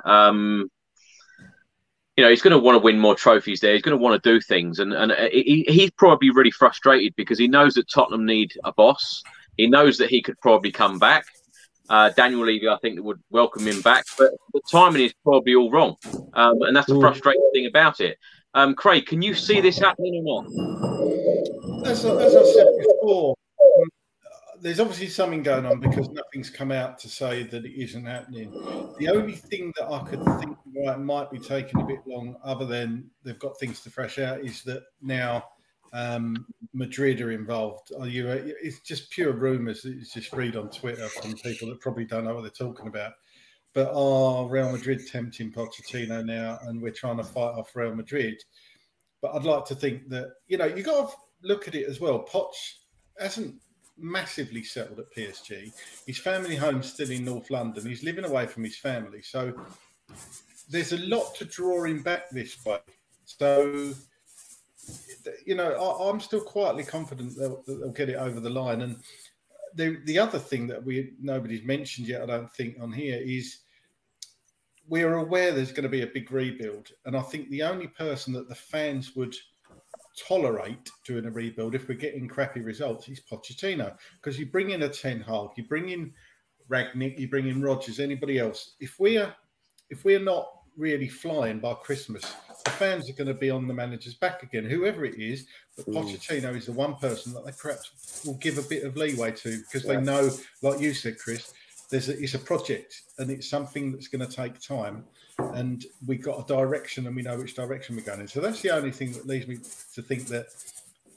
He's going to want to win more trophies there. He's going to want to do things, and he's probably really frustrated because he knows that Tottenham need a boss. He knows that he could probably come back. Daniel Levy, I think, would welcome him back, but the timing is probably all wrong, and that's the frustrating thing about it. Craig, can you see this happening or not? As I said before, there's obviously something going on because nothing's come out to say that it isn't happening. The only thing that I could think might be taking a bit long, other than they've got things to fresh out, is that now Madrid are involved. It's just pure rumours. It's just read on Twitter from people that probably don't know what they're talking about. But are Real Madrid tempting Pochettino now, and we're trying to fight off Real Madrid? But I'd like to think that, you've got to look at it as well. Poch hasn't massively settled at PSG. His family home's still in North London. He's living away from his family. So there's a lot to draw him back this way. So, I'm still quietly confident that they'll get it over the line. And the other thing that nobody's mentioned yet, I don't think, on here is we are aware there's going to be a big rebuild. And I think the only person that the fans would tolerate doing a rebuild if we're getting crappy results is Pochettino. Because you bring in a Ten Hag, you bring in Rangnick, you bring in Rodgers, anybody else. If we're not really flying by Christmas, the fans are going to be on the manager's back again, whoever it is. But Pochettino is the one person that they perhaps will give a bit of leeway to, because they know, like you said, Chris, it's a project and it's something that's going to take time, and we've got a direction and we know which direction we're going in. So that's the only thing that leads me to think that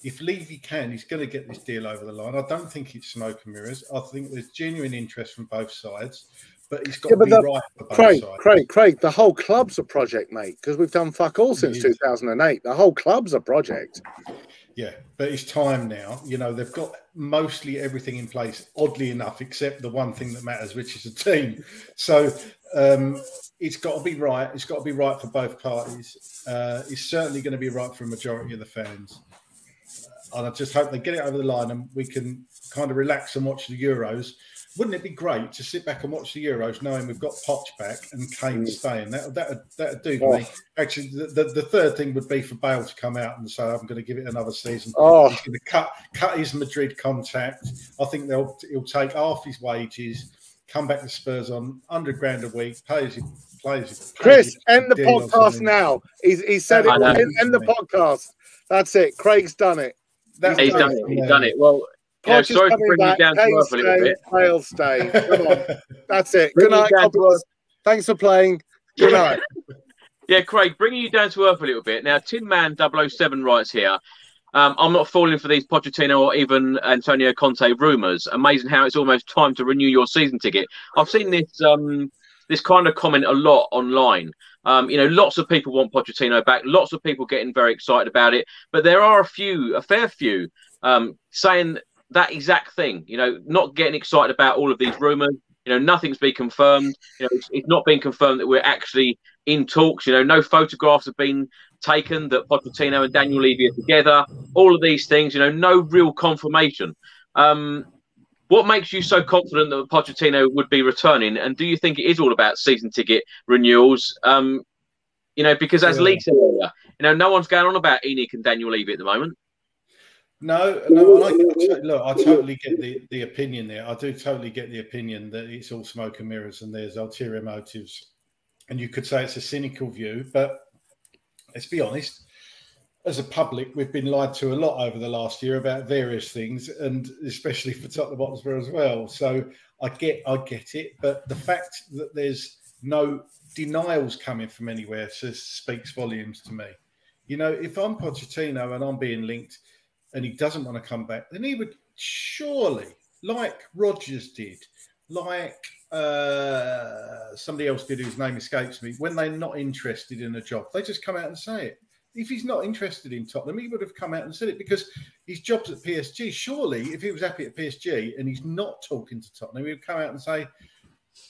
if Levy can, he's going to get this deal over the line. I don't think it's smoke and mirrors. I think there's genuine interest from both sides. But it's got to be right for both sides. Craig, the whole club's a project, mate, because we've done fuck all since 2008. The whole club's a project. Yeah, but it's time now. They've got mostly everything in place, oddly enough, except the one thing that matters, which is a team. So it's got to be right. It's got to be right for both parties. It's certainly going to be right for a majority of the fans. And I just hope they get it over the line and we can kind of relax and watch the Euros. Wouldn't it be great to sit back and watch the Euros knowing we've got Poch back and Kane staying? That'd do for me. Actually, the third thing would be for Bale to come out and say, I'm going to give it another season. He's going to cut his Madrid contact. I think he'll take half his wages, come back to Spurs on $100,000 a week, plays. Chris, end the podcast now. He said it. End the podcast. That's it. Craig's done it. He's done it. Well, sorry for bringing you down to earth a little bit. Bale stay. Come on. That's it. Good night. Thanks for playing. Good night. Yeah, Craig, bringing you down to earth a little bit. Now, Tin Man 007 writes here, I'm not falling for these Pochettino or even Antonio Conte rumours. Amazing how it's almost time to renew your season ticket. I've seen this kind of comment a lot online. Lots of people want Pochettino back. Lots of people getting very excited about it. But there are a fair few saying that exact thing, not getting excited about all of these rumours. Nothing's been confirmed. It's not been confirmed that we're actually in talks. No photographs have been taken that Pochettino and Daniel Levy are together. All of these things, no real confirmation. What makes you so confident that Pochettino would be returning? And do you think it is all about season ticket renewals? Because as Lee said earlier, no one's going on about Enoch and Daniel Levy at the moment. No. Look, I totally get the opinion there. I do totally get the opinion that it's all smoke and mirrors and there's ulterior motives. And you could say it's a cynical view, but let's be honest. as a public, we've been lied to a lot over the last year about various things, and especially for Tottenham Hotspur as well. So I get it, but the fact that there's no denials coming from anywhere speaks volumes to me. You know, if I'm Pochettino and I'm being linked and he doesn't want to come back, then he would surely, like Rodgers did, like somebody else did whose name escapes me, when they're not interested in a job, they just come out and say it. If he's not interested in Tottenham, he would have come out and said it, because his job's at PSG. Surely, if he was happy at PSG and he's not talking to Tottenham, he would come out and say,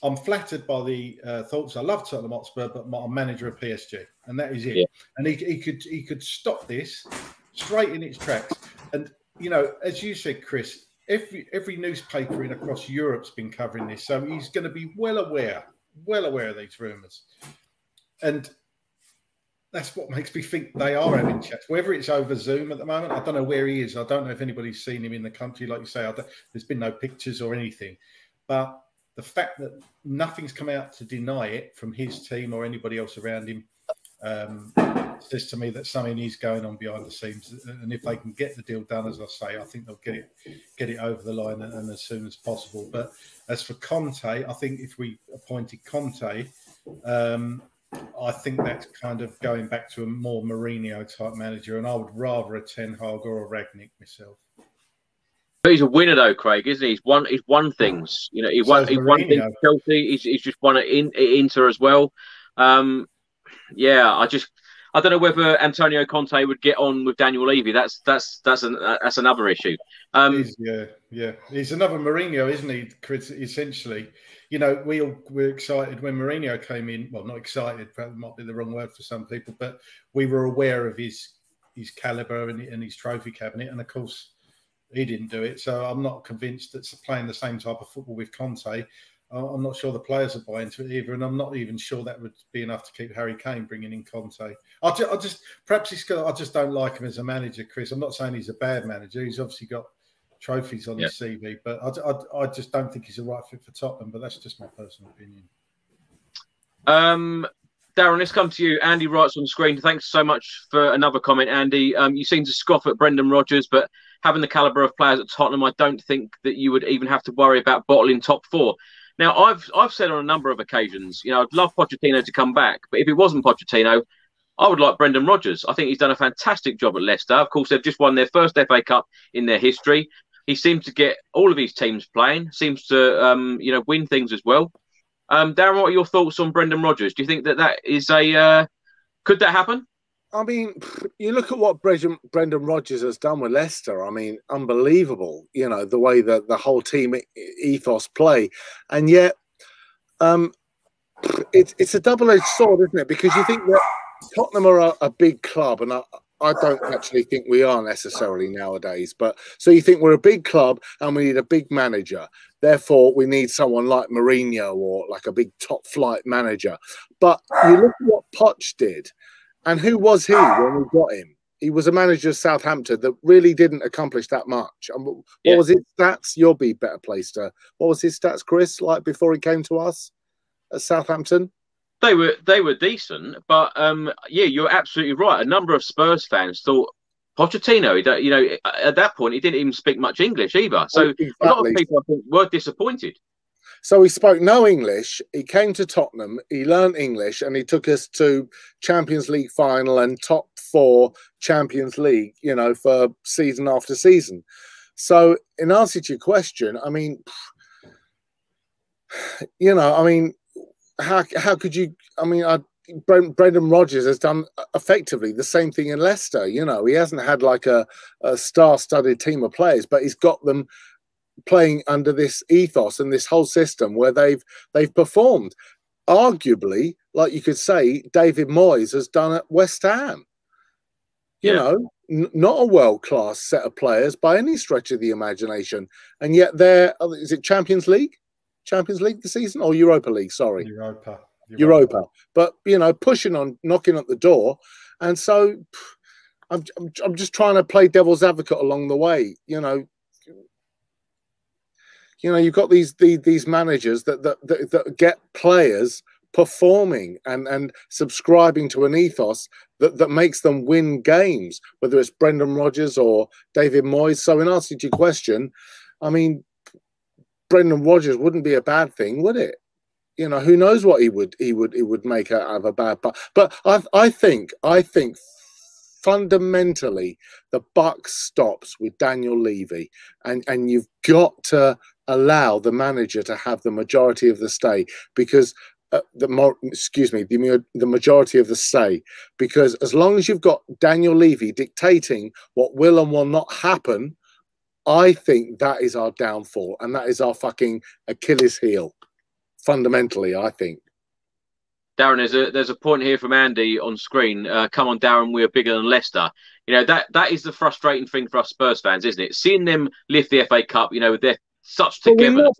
I'm flattered by the thoughts. I love Tottenham Hotspur, but I'm manager of PSG. And that is it. Yeah. And he could stop this straight in its tracks. And, you know, as you said, Chris, every newspaper across Europe's been covering this. So he's going to be well aware of these rumours. And that's what makes me think they are having chats. Whether it's over Zoom at the moment, I don't know where he is. I don't know if anybody's seen him in the country. Like you say, there's been no pictures or anything. But the fact that nothing's come out to deny it from his team or anybody else around him says to me that something is going on behind the scenes. And if they can get the deal done, as I say, I think they'll get it over the line and as soon as possible. But as for Conte, I think if we appointed Conte, I think that's kind of going back to a more Mourinho type manager, and I would rather a Ten Hag or a Rangnick myself. But he's a winner, though, Craig, isn't he? He's won things. You know, he won things at Chelsea. He's just won at Inter as well. Yeah, I don't know whether Antonio Conte would get on with Daniel Levy. That's another issue. He's another Mourinho, isn't he, Chris? Essentially, you know, we were excited when Mourinho came in. Well, not excited, perhaps might be the wrong word for some people, but we were aware of his caliber and his trophy cabinet, and of course, he didn't do it. So I'm not convinced that playing the same type of football with Conte, I'm not sure the players are buying into it either, and I'm not even sure that would be enough to keep Harry Kane bringing in Conte. I just don't like him as a manager, Chris. I'm not saying he's a bad manager. He's obviously got trophies on his CV, but I just don't think he's a right fit for Tottenham. But that's just my personal opinion. Darren, let's come to you. Andy writes on the screen. Thanks so much for another comment, Andy. You seem to scoff at Brendan Rodgers, but having the calibre of players at Tottenham, I don't think that you would even have to worry about bottling top four. Now, I've said on a number of occasions, you know, I'd love Pochettino to come back, but if it wasn't Pochettino, I would like Brendan Rodgers. I think he's done a fantastic job at Leicester. Of course, they've just won their first FA Cup in their history. He seems to get all of his teams playing, seems to, you know, win things as well. Darren, what are your thoughts on Brendan Rodgers? Do you think that is could that happen? I mean, you look at what Brendan Rodgers has done with Leicester. I mean, unbelievable, you know, the way that the whole team ethos play. And yet, it's a double-edged sword, isn't it? Because you think that Tottenham are a big club, and I don't actually think we are necessarily nowadays. But so you think we're a big club and we need a big manager. Therefore, we need someone like Mourinho or like a big top-flight manager. But you look at what Poch did. And who was he when we got him? He was a manager of Southampton that really didn't accomplish that much. And what was his stats? You'll be better placed to. What was his stats, Chris, like before he came to us at Southampton? They were decent, but yeah, you're absolutely right. A number of Spurs fans thought Pochettino, you know, at that point he didn't even speak much English either. So exactly. A lot of people, I think, were disappointed. So he spoke no English. He came to Tottenham. He learned English, and he took us to Champions League final and top 4 Champions League, you know, for season after season. So in answer to your question, I mean, you know, I mean, how could you? I mean, Brendan Rodgers has done effectively the same thing in Leicester. You know, he hasn't had like a star-studded team of players, but he's got them playing under this ethos and this whole system where they've performed. Arguably, like you could say, David Moyes has done at West Ham. You know, not a world-class set of players by any stretch of the imagination, and yet they're, is it Champions League this season, or Europa League? Sorry, Europa. But you know, pushing on, knocking at the door, and so I'm just trying to play devil's advocate along the way. You know, you've got these managers that get players performing and subscribing to an ethos that makes them win games, whether it's Brendan Rodgers or David Moyes. So in answer to your question, I mean, Brendan Rodgers wouldn't be a bad thing, would it? You know, who knows what he would make out of a bad part. But I think fundamentally the buck stops with Daniel Levy, and you've got to allow the manager to have the majority of the say, because the majority of the say, because as long as you've got Daniel Levy dictating what will and will not happen, I think that is our downfall, and that is our fucking Achilles heel. Fundamentally, I think. Darren, there's a point here from Andy on screen. Come on, Darren, we're bigger than Leicester. You know, that is the frustrating thing for us Spurs fans, isn't it? Seeing them lift the FA Cup, you know, with their such togetherness.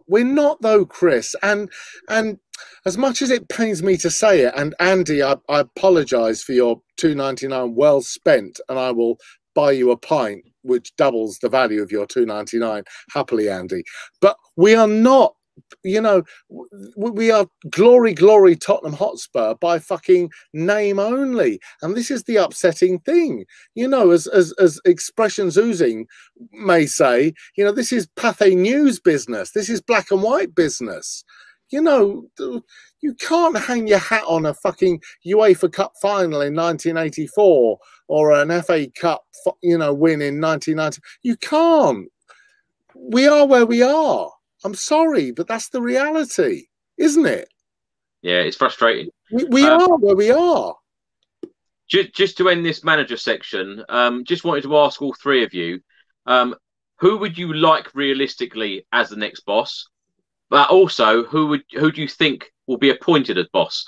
We're not though, Chris. And as much as it pains me to say it, and Andy, I apologise for your £2.99 well spent, and I will buy you a pint, which doubles the value of your £2.99 happily, Andy. But we are not. You know, we are glory Tottenham Hotspur by fucking name only, and this is the upsetting thing. You know, as expressions oozing may say, you know, this is Pathé News business. This is black and white business. You know, you can't hang your hat on a fucking UEFA Cup final in 1984 or an FA Cup, you know, win in 1990. You can't. We are where we are. I'm sorry, but that's the reality, isn't it? Yeah, it's frustrating. We are where we are. Just to end this manager section, just wanted to ask all three of you, who would you like realistically as the next boss? But also, who do you think will be appointed as boss?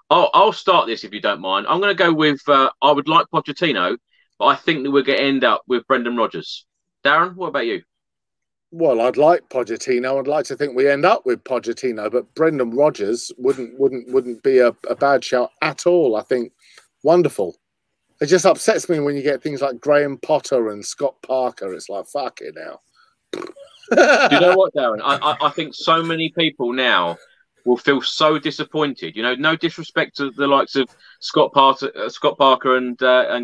I'll start this if you don't mind. I'm going to go with, I would like Pochettino, but I think that we're going to end up with Brendan Rodgers. Darren, what about you? Well, I'd like Pochettino. I'd like to think we end up with Pochettino, but Brendan Rodgers wouldn't be a bad shout at all. I think wonderful. It just upsets me when you get things like Graham Potter and Scott Parker. It's like, fuck it now. Do you know what, Darren? I think so many people now will feel so disappointed. You know, no disrespect to the likes of Scott Parker and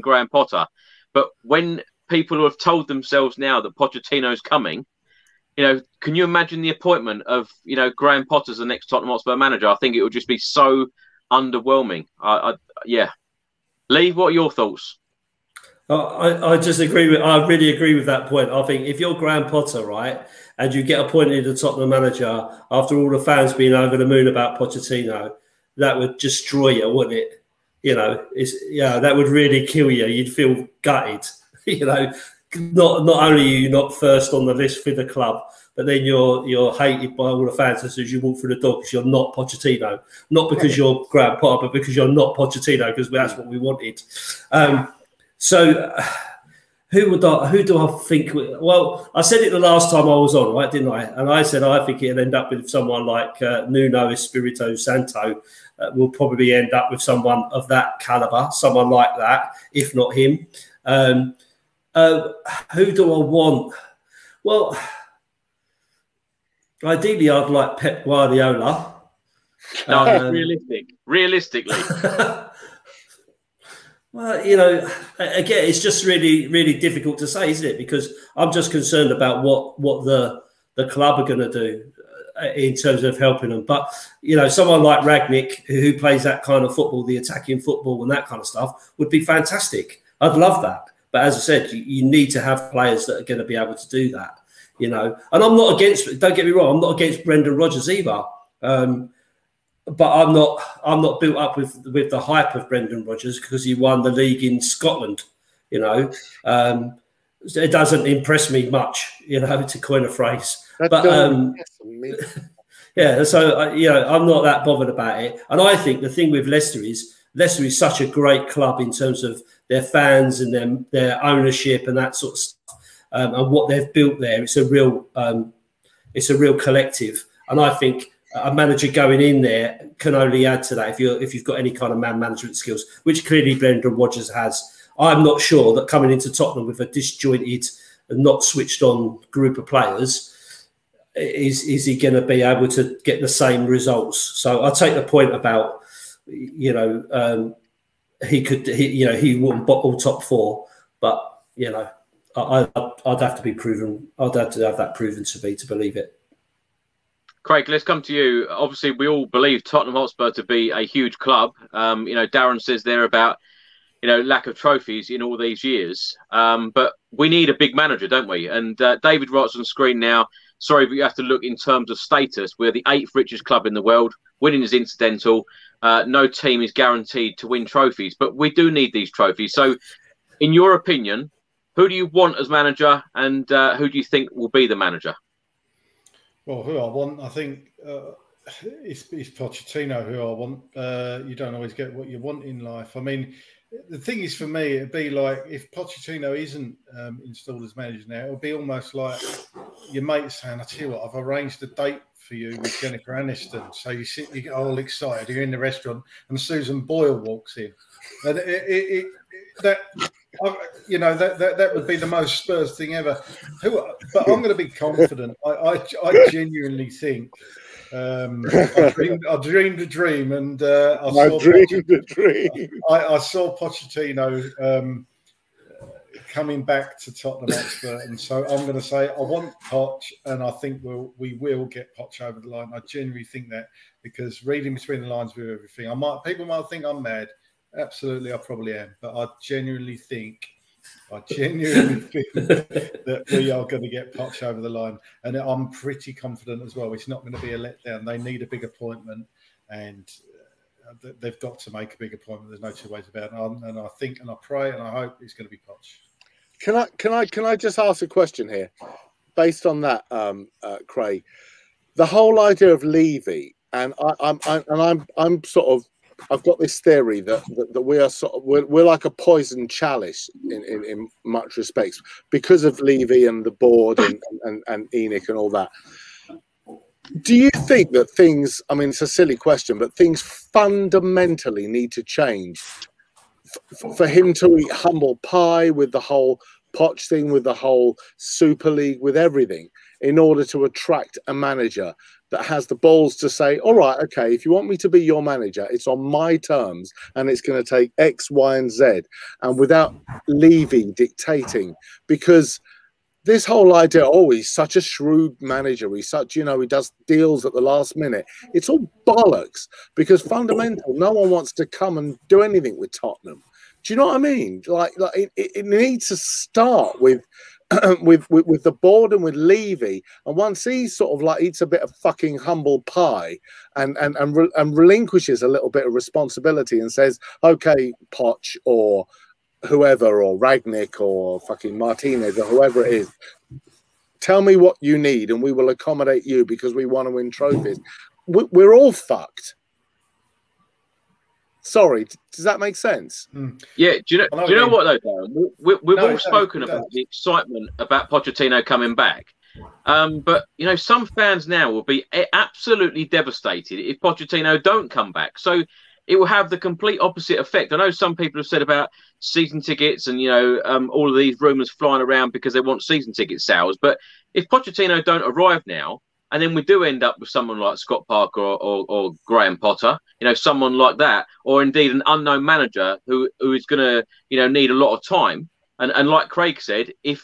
Graham Potter, but when people have told themselves now that Pochettino's coming, you know, can you imagine the appointment of, you know, Graham Potter as the next Tottenham Hotspur manager? I think it would just be so underwhelming. Yeah. Lee, what are your thoughts? I just agree with. I really agree with that point. I think if you're Graham Potter, right, and you get appointed a Tottenham manager after all the fans being over the moon about Pochettino, that would destroy you, wouldn't it? You know, that would really kill you. You'd feel gutted. You know. Not only are you not first on the list for the club, but then you're hated by all the fans as soon as you walk through the door because you're not Pochettino. Not because you're Graham Potter, but because you're not Pochettino, because that's what we wanted. So who do I think? Well, I said it the last time I was on, right, didn't I? And I said I think it'll end up with someone like Nuno Espirito Santo. Will probably end up with someone of that caliber, someone like that, if not him. Who do I want? Well, ideally, I'd like Pep Guardiola. Realistically. Well, you know, again, it's just really difficult to say, isn't it? Because I'm just concerned about what the club are going to do in terms of helping them. But, you know, someone like Rangnick, who plays that kind of football, the attacking football and that kind of stuff, would be fantastic. I'd love that. But as I said, you need to have players that are going to be able to do that, you know. And I'm not against, don't get me wrong, I'm not against Brendan Rodgers either. But I'm not built up with the hype of Brendan Rodgers because he won the league in Scotland, you know. It doesn't impress me much, you know, to coin a phrase. Yeah, so, you know, I'm not that bothered about it. And I think the thing with Leicester is such a great club in terms of their fans and their ownership and that sort of stuff, and what they've built there. It's a real collective, and I think a manager going in there can only add to that if you've got any kind of man management skills, which clearly Brendan Rodgers has. I'm not sure that coming into Tottenham with a disjointed and not switched on group of players, is he going to be able to get the same results? So I take the point about, you know, he wouldn't bottle top 4, but you know, I'd have to be proven. I'd have to have that proven to me to believe it. Craig, let's come to you. Obviously, we all believe Tottenham Hotspur to be a huge club. You know, Darren says there about, you know, lack of trophies in all these years. But we need a big manager, don't we? And David writes on screen now, sorry, but you have to look in terms of status. We're the 8th richest club in the world. Winning is incidental. No team is guaranteed to win trophies, but we do need these trophies. So, in your opinion, who do you want as manager, and who do you think will be the manager? Well, who I want, I think it's Pochettino who I want. You don't always get what you want in life. I mean, the thing is, for me, it'd be like if Pochettino isn't installed as manager now, it'll be almost like your mate saying, I tell you what, I've arranged a date for you with Jennifer Aniston. So you sit, you get all excited, you're in the restaurant, and Susan Boyle walks in. And you know, that would be the most Spurs thing ever. But I'm going to be confident. I genuinely think I dreamed a dream, and I saw Pochettino coming back to Tottenham Hotspur, and so I'm going to say I want Poch, and I think we will get Poch over the line. I genuinely think that, because reading between the lines with everything, people might think I'm mad. Absolutely, I probably am, but I genuinely think that we are going to get Poch over the line, and I'm pretty confident as well. It's not going to be a letdown. They need a big appointment, and they've got to make a big appointment. There's no two ways about it. And I think, and I pray, and I hope it's going to be Poch. Can I just ask a question here, based on that, Craig? The whole idea of Levy, and I'm sort of. I've got this theory that we are we're like a poison chalice in much respects because of Levy and the board and Enoch and all that. Do you think that things? I mean, it's a silly question, but things fundamentally need to change for him to eat humble pie with the whole Poch thing, with the whole Super League, with everything, in order to attract a manager that has the balls to say, all right, okay, if you want me to be your manager, it's on my terms, and it's going to take X, Y, and Z, and without Levy dictating. Because this whole idea, oh, he's such a shrewd manager, he's such, you know, he does deals at the last minute. It's all bollocks, because fundamental, no one wants to come and do anything with Tottenham. Do you know what I mean? Like it needs to start with with the board and with Levy, and once he sort of like eats a bit of fucking humble pie and relinquishes a little bit of responsibility and says, okay, Poch or whoever, or Ragnick or fucking Martinez or whoever it is, tell me what you need and we will accommodate you because we want to win trophies. We're all fucked. Sorry, does that make sense? Yeah, do you know what though, Darren? We've all spoken about the excitement about Pochettino coming back, but you know, some fans now will be absolutely devastated if Pochettino don't come back. So it will have the complete opposite effect. I know some people have said about season tickets and, you know, all of these rumours flying around because they want season ticket sales. But if Pochettino don't arrive now, and then we do end up with someone like Scott Parker or Graham Potter, you know, someone like that, or indeed an unknown manager who is going to, you know, need a lot of time. And like Craig said, if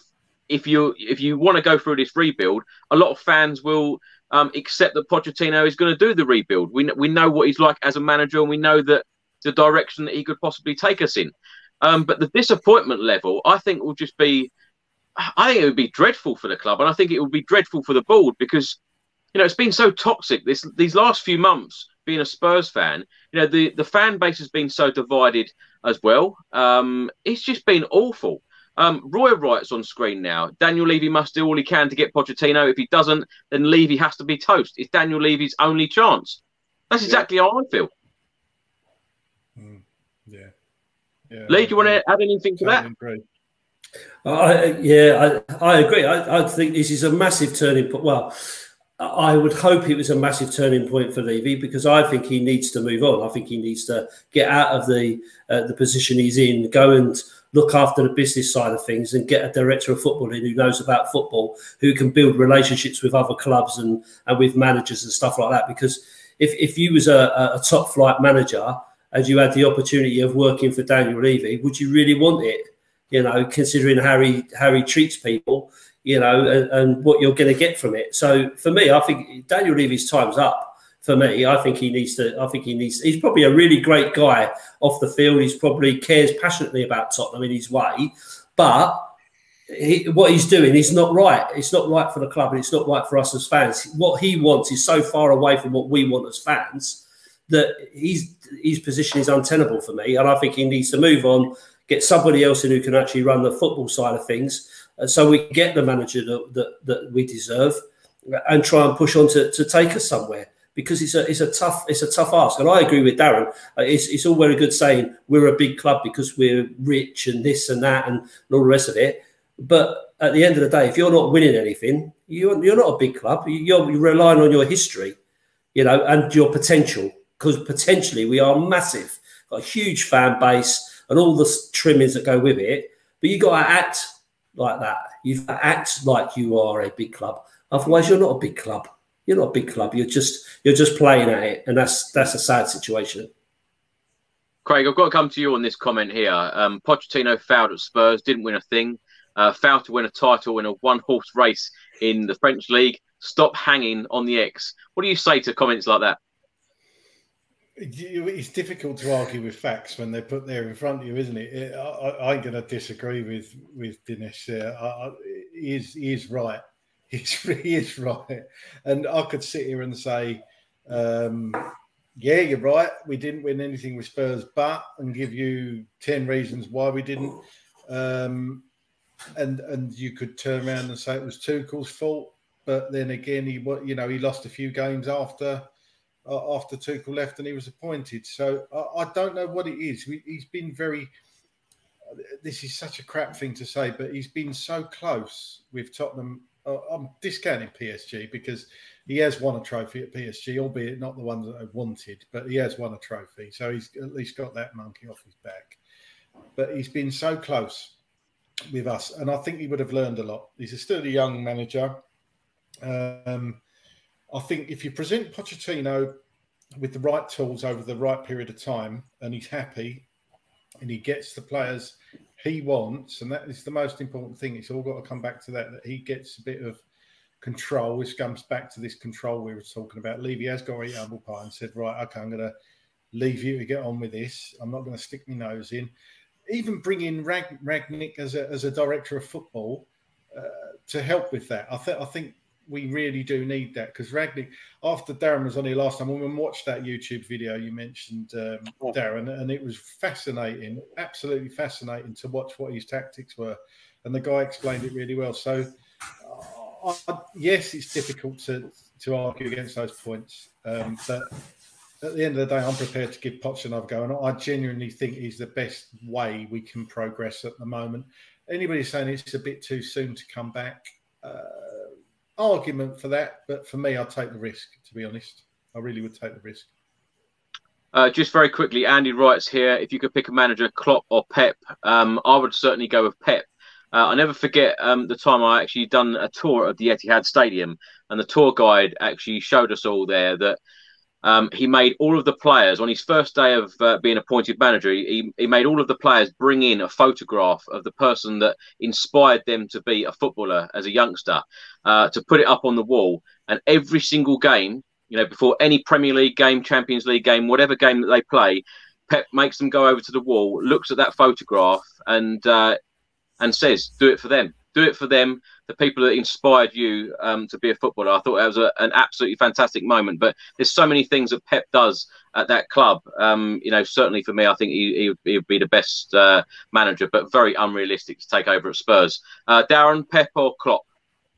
you want to go through this rebuild, a lot of fans will accept that Pochettino is going to do the rebuild. We know what he's like as a manager, and we know that the direction that he could possibly take us in. But the disappointment level, I think, will just be. I think it would be dreadful for the club, and I think it would be dreadful for the board because, you know, it's been so toxic these last few months. Being a Spurs fan, you know, the fan base has been so divided as well. It's just been awful. Roy writes on screen now, Daniel Levy must do all he can to get Pochettino. If he doesn't, then Levy has to be toast. It's Daniel Levy's only chance. That's exactly how I feel. Yeah. Lee, do you want to add anything to that? I agree. I think this is a massive turning point. Well, I would hope it was a massive turning point for Levy, because I think he needs to move on. I think he needs to get out of the position he's in, go and look after the business side of things, and get a director of football in who knows about football, who can build relationships with other clubs and with managers and stuff like that. Because if you was a top flight manager and you had the opportunity of working for Daniel Levy, would you really want it? You know, considering how he treats people, you know, and what you're going to get from it. So for me, I think Daniel Levy's time's up. For me, I think he needs to. He's probably a really great guy off the field. He's probably cares passionately about Tottenham in his way, but what he's doing is not right. It's not right for the club, and it's not right for us as fans. What he wants is so far away from what we want as fans that his position is untenable for me. And I think he needs to move on, get somebody else in who can actually run the football side of things, so we can get the manager that we deserve, and try and push on to take us somewhere. Because it's a tough ask. And I agree with Darren. It's all very good saying we're a big club because we're rich and this and that and all the rest of it. But at the end of the day, if you're not winning anything, you're not a big club. You're relying on your history, you know, and your potential. Because potentially we are massive, got a huge fan base and all the trimmings that go with it. But you got to act like that. You've got to act like you are a big club. Otherwise, you're not a big club. You're not a big club. You're just playing at it, and that's a sad situation. Craig, I've got to come to you on this comment here. Pochettino failed at Spurs, didn't win a thing, failed to win a title in a one-horse race in the French league. Stop hanging on the X. What do you say to comments like that? It's difficult to argue with facts when they're put there in front of you, isn't it? I'm going to disagree with Dinesh there. He is right. He is right. And I could sit here and say, yeah, you're right. We didn't win anything with Spurs, and give you 10 reasons why we didn't. And you could turn around and say it was Tuchel's fault. But then again, he lost a few games after Tuchel left and he was appointed. So I don't know what it is. He's been very... This is such a crap thing to say, but he's been so close with Tottenham. I'm discounting PSG because he has won a trophy at PSG, albeit not the one that I wanted, but he has won a trophy. So he's at least got that monkey off his back. But he's been so close with us, and I think he would have learned a lot. He's still a young manager. I think if you present Pochettino with the right tools over the right period of time, and he's happy, and he gets the players he wants, and that is the most important thing. It's all got to come back to that he gets a bit of control, which comes back to this control we were talking about. Levy has got to eat humble pie and said, right, okay, I'm going to leave you to get on with this. I'm not going to stick my nose in. Even bring in Rangnick as a director of football to help with that. I think we really do need that, because Rangnick, after Darren was on here last time, when we watched that YouTube video you mentioned, Darren, and it was fascinating, absolutely fascinating to watch what his tactics were, and the guy explained it really well. So, yes, it's difficult to argue against those points, but at the end of the day, I'm prepared to give Poch another go, and I genuinely think he's the best way we can progress at the moment. Anybody saying it's a bit too soon to come back, argument for that, but for me, I'd take the risk, to be honest. I really would take the risk. Just very quickly, Andy writes here, if you could pick a manager, Klopp or Pep, I would certainly go with Pep. I never forget the time I actually done a tour of the Etihad Stadium, and the tour guide actually showed us all there that he made all of the players, on his first day of being appointed manager, he made all of the players bring in a photograph of the person that inspired them to be a footballer as a youngster, to put it up on the wall. And every single game, you know, before any Premier League game, Champions League game, whatever game that they play, Pep makes them go over to the wall, looks at that photograph and says, do it for them. Do it for them, the people that inspired you to be a footballer. I thought that was an absolutely fantastic moment. But there's so many things that Pep does at that club. You know, certainly for me, I think he would be the best manager, but very unrealistic to take over at Spurs. Darren, Pep or Klopp?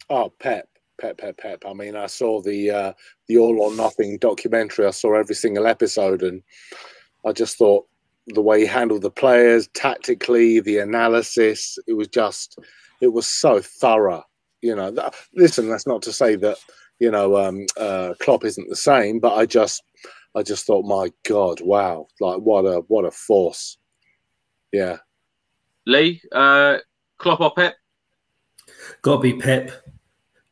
Oh, Pep. I mean, I saw the All or Nothing documentary. I saw every single episode, and I just thought the way he handled the players, tactically, the analysis, it was so thorough. You know, listen, that's not to say that you know, Klopp isn't the same. But I just thought, my God, wow, like what a force. Yeah. Lee, Klopp or Pep? Got to be Pep.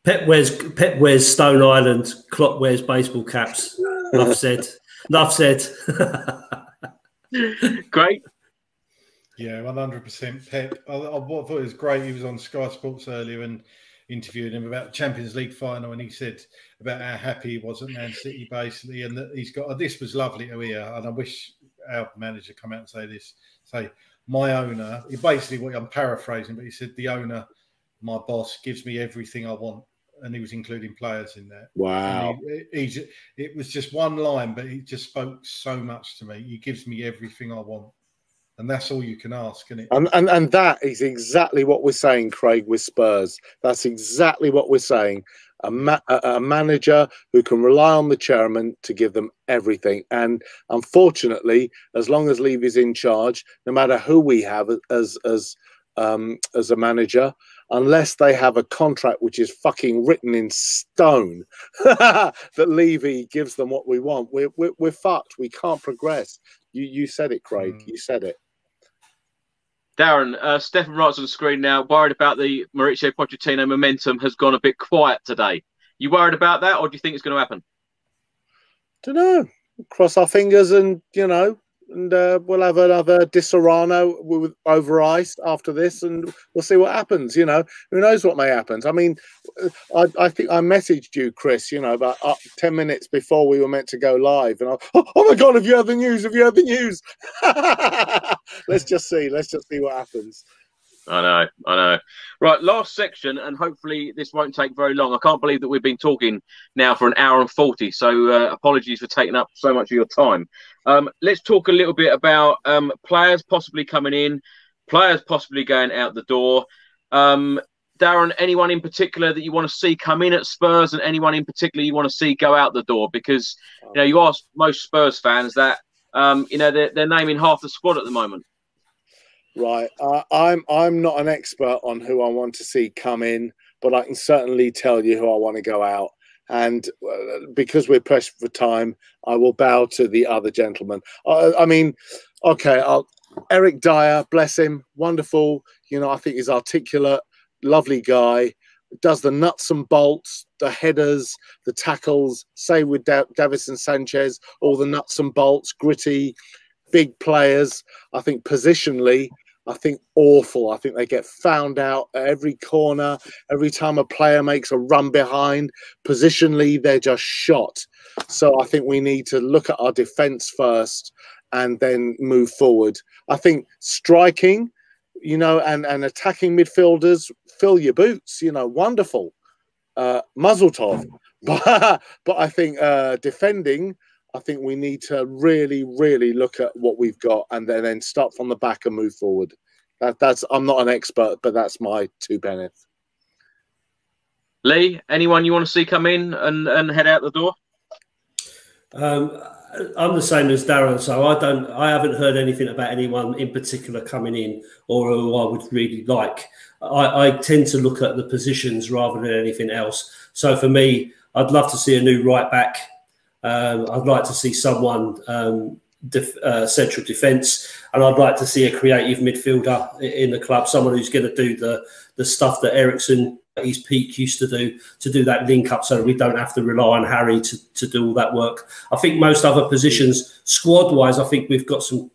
Pep wears Stone Island. Klopp wears baseball caps. Enough said. Enough said. Great. Yeah, 100% Pep. I thought it was great. He was on Sky Sports earlier and interviewed him about the Champions League final, and he said about how happy he was at Man City, basically, and that he's got. This was lovely to hear, and I wish our manager come out and say this. Say, my owner. Basically, what I'm paraphrasing, but he said the owner, my boss, gives me everything I want. And he was including players in there. Wow. It was just one line, but he just spoke so much to me. He gives me everything I want. And that's all you can ask, isn't it? And that is exactly what we're saying, Craig, with Spurs. That's exactly what we're saying. A manager who can rely on the chairman to give them everything. And unfortunately, as long as Levy's in charge, no matter who we have as a manager, unless they have a contract which is fucking written in stone that Levy gives them what we want, we're fucked. We can't progress. You said it, Craig. You said it. Darren, Stefan writes on the screen now, worried about the Mauricio Pochettino momentum has gone a bit quiet today. You worried about that, or do you think it's going to happen? Don't know. Cross our fingers and, you know, and we'll have another Di Serrano over ice after this, and we'll see what happens. You know, who knows what may happen. I mean, I think I messaged you, Chris, you know, about 10 minutes before we were meant to go live, and oh my God, have you had the news? Have you had the news? Let's just see what happens. I know. Right, last section, and hopefully this won't take very long. I can't believe that we've been talking now for an hour and 40, so apologies for taking up so much of your time. Let's talk a little bit about players possibly coming in, players possibly going out the door. Darren, anyone in particular that you want to see come in at Spurs, and anyone in particular you want to see go out the door? Because, you know, you ask most Spurs fans that, you know, they're naming half the squad at the moment. Right, I'm not an expert on who I want to see come in, but I can certainly tell you who I want to go out. And because we're pressed for time, I will bow to the other gentleman. I mean, okay, Eric Dyer, bless him, wonderful. You know, I think he's articulate, lovely guy. Does the nuts and bolts, the headers, the tackles. Say with Davison Sanchez, all the nuts and bolts, gritty, big players. I think positionally, I think awful. I think they get found out at every corner. Every time a player makes a run behind, positionally, they're just shot. So I think we need to look at our defence first and then move forward. I think striking, you know, and attacking midfielders, fill your boots, you know, wonderful. Muzzle tov. But I think defending, I think we need to really, really look at what we've got and then start from the back and move forward. That's I'm not an expert, but that's my two penneth. Lee, anyone you want to see come in and head out the door? I'm the same as Darren, so I haven't heard anything about anyone in particular coming in or who I would really like. I tend to look at the positions rather than anything else. So for me, I'd love to see a new right back. I'd like to see someone central defence, and I'd like to see a creative midfielder in the club, someone who's going to do the stuff that Eriksen at his peak used to do that link up, so that we don't have to rely on Harry to do all that work. I think most other positions, squad wise, I think we've got some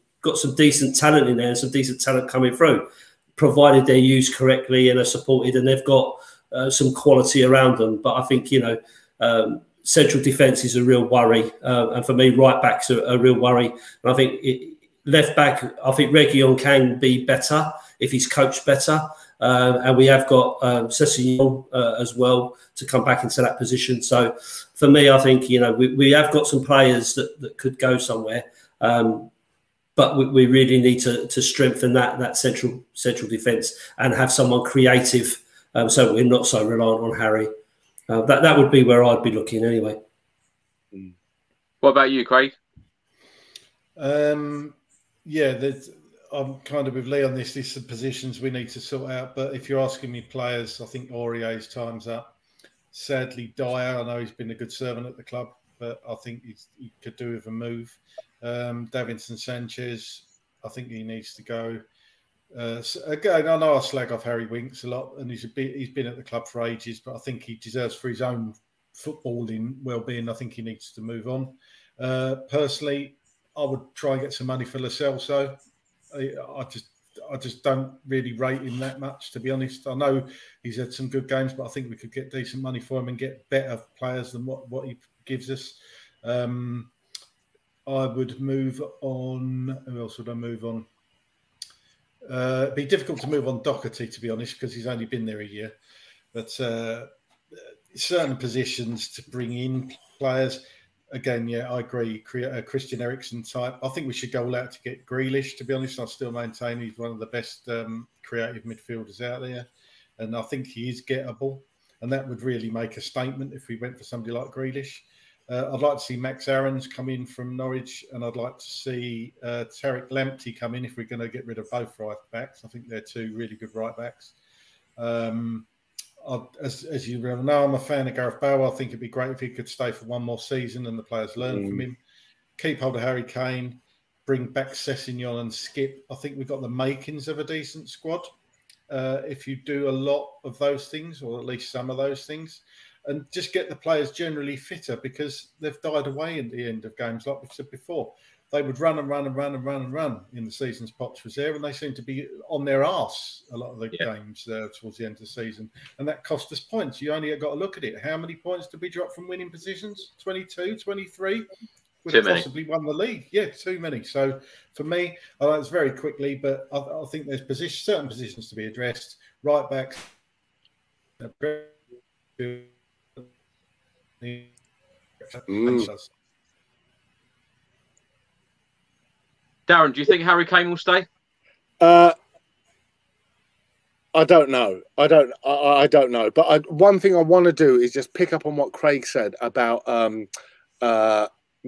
decent talent in there and some decent talent coming through, provided they're used correctly and are supported, and they've got some quality around them. But I think, you know, central defence is a real worry, and for me, right back's a real worry. And I think left back, I think Reguilon can be better if he's coached better, and we have got Sessegnon as well to come back into that position. So for me, I think, you know, we have got some players that could go somewhere, but we really need to strengthen that central defence and have someone creative, so we're not so reliant on Harry. That would be where I'd be looking anyway. What about you, Craig? Yeah, I'm kind of with Lee on this. There's some positions we need to sort out. But if you're asking me players, I think Aurier's time's up. sadly Dyer. I know he's been a good servant at the club, but I think he could do with a move. Davinson Sanchez, I think he needs to go. Again, I know I slag off Harry Winks a lot, and he's been at the club for ages, but I think he deserves, for his own footballing well-being, I think he needs to move on. Personally, I would try and get some money for Lo Celso. I just don't really rate him that much, to be honest. I know he's had some good games, but I think we could get decent money for him and get better players than what he gives us. I would move on. Who else would I move on? It'd be difficult to move on Doherty, to be honest, because he's only been there a year. But certain positions to bring in players. Again, yeah, I agree. Christian Eriksen type. I think we should go all out to get Grealish, to be honest. I still maintain he's one of the best creative midfielders out there. And I think he is gettable. And that would really make a statement if we went for somebody like Grealish. I'd like to see Max Aarons come in from Norwich, and I'd like to see Tariq Lamptey come in if we're going to get rid of both right backs. I think they're two really good right backs. As you know, I'm a fan of Gareth Bale. I think it'd be great if he could stay for one more season and the players learn from him. Keep hold of Harry Kane, bring back Sessegnon and Skip. I think we've got the makings of a decent squad. If you do a lot of those things, or at least some of those things, and just get the players generally fitter, because they've died away in the end of games. Like we've said before, they would run in the seasons Poch was there, and they seem to be on their arse a lot of the games towards the end of the season. And that cost us points. You only got to look at it. How many points did we drop from winning positions? 22, 23? Would have possibly won the league. Yeah, too many. So for me, I know it's very quickly, but I think there's certain positions to be addressed. Right backs. Darren, do you think Harry Kane will stay? I don't know. I don't know. But one thing I want to do is just pick up on what Craig said about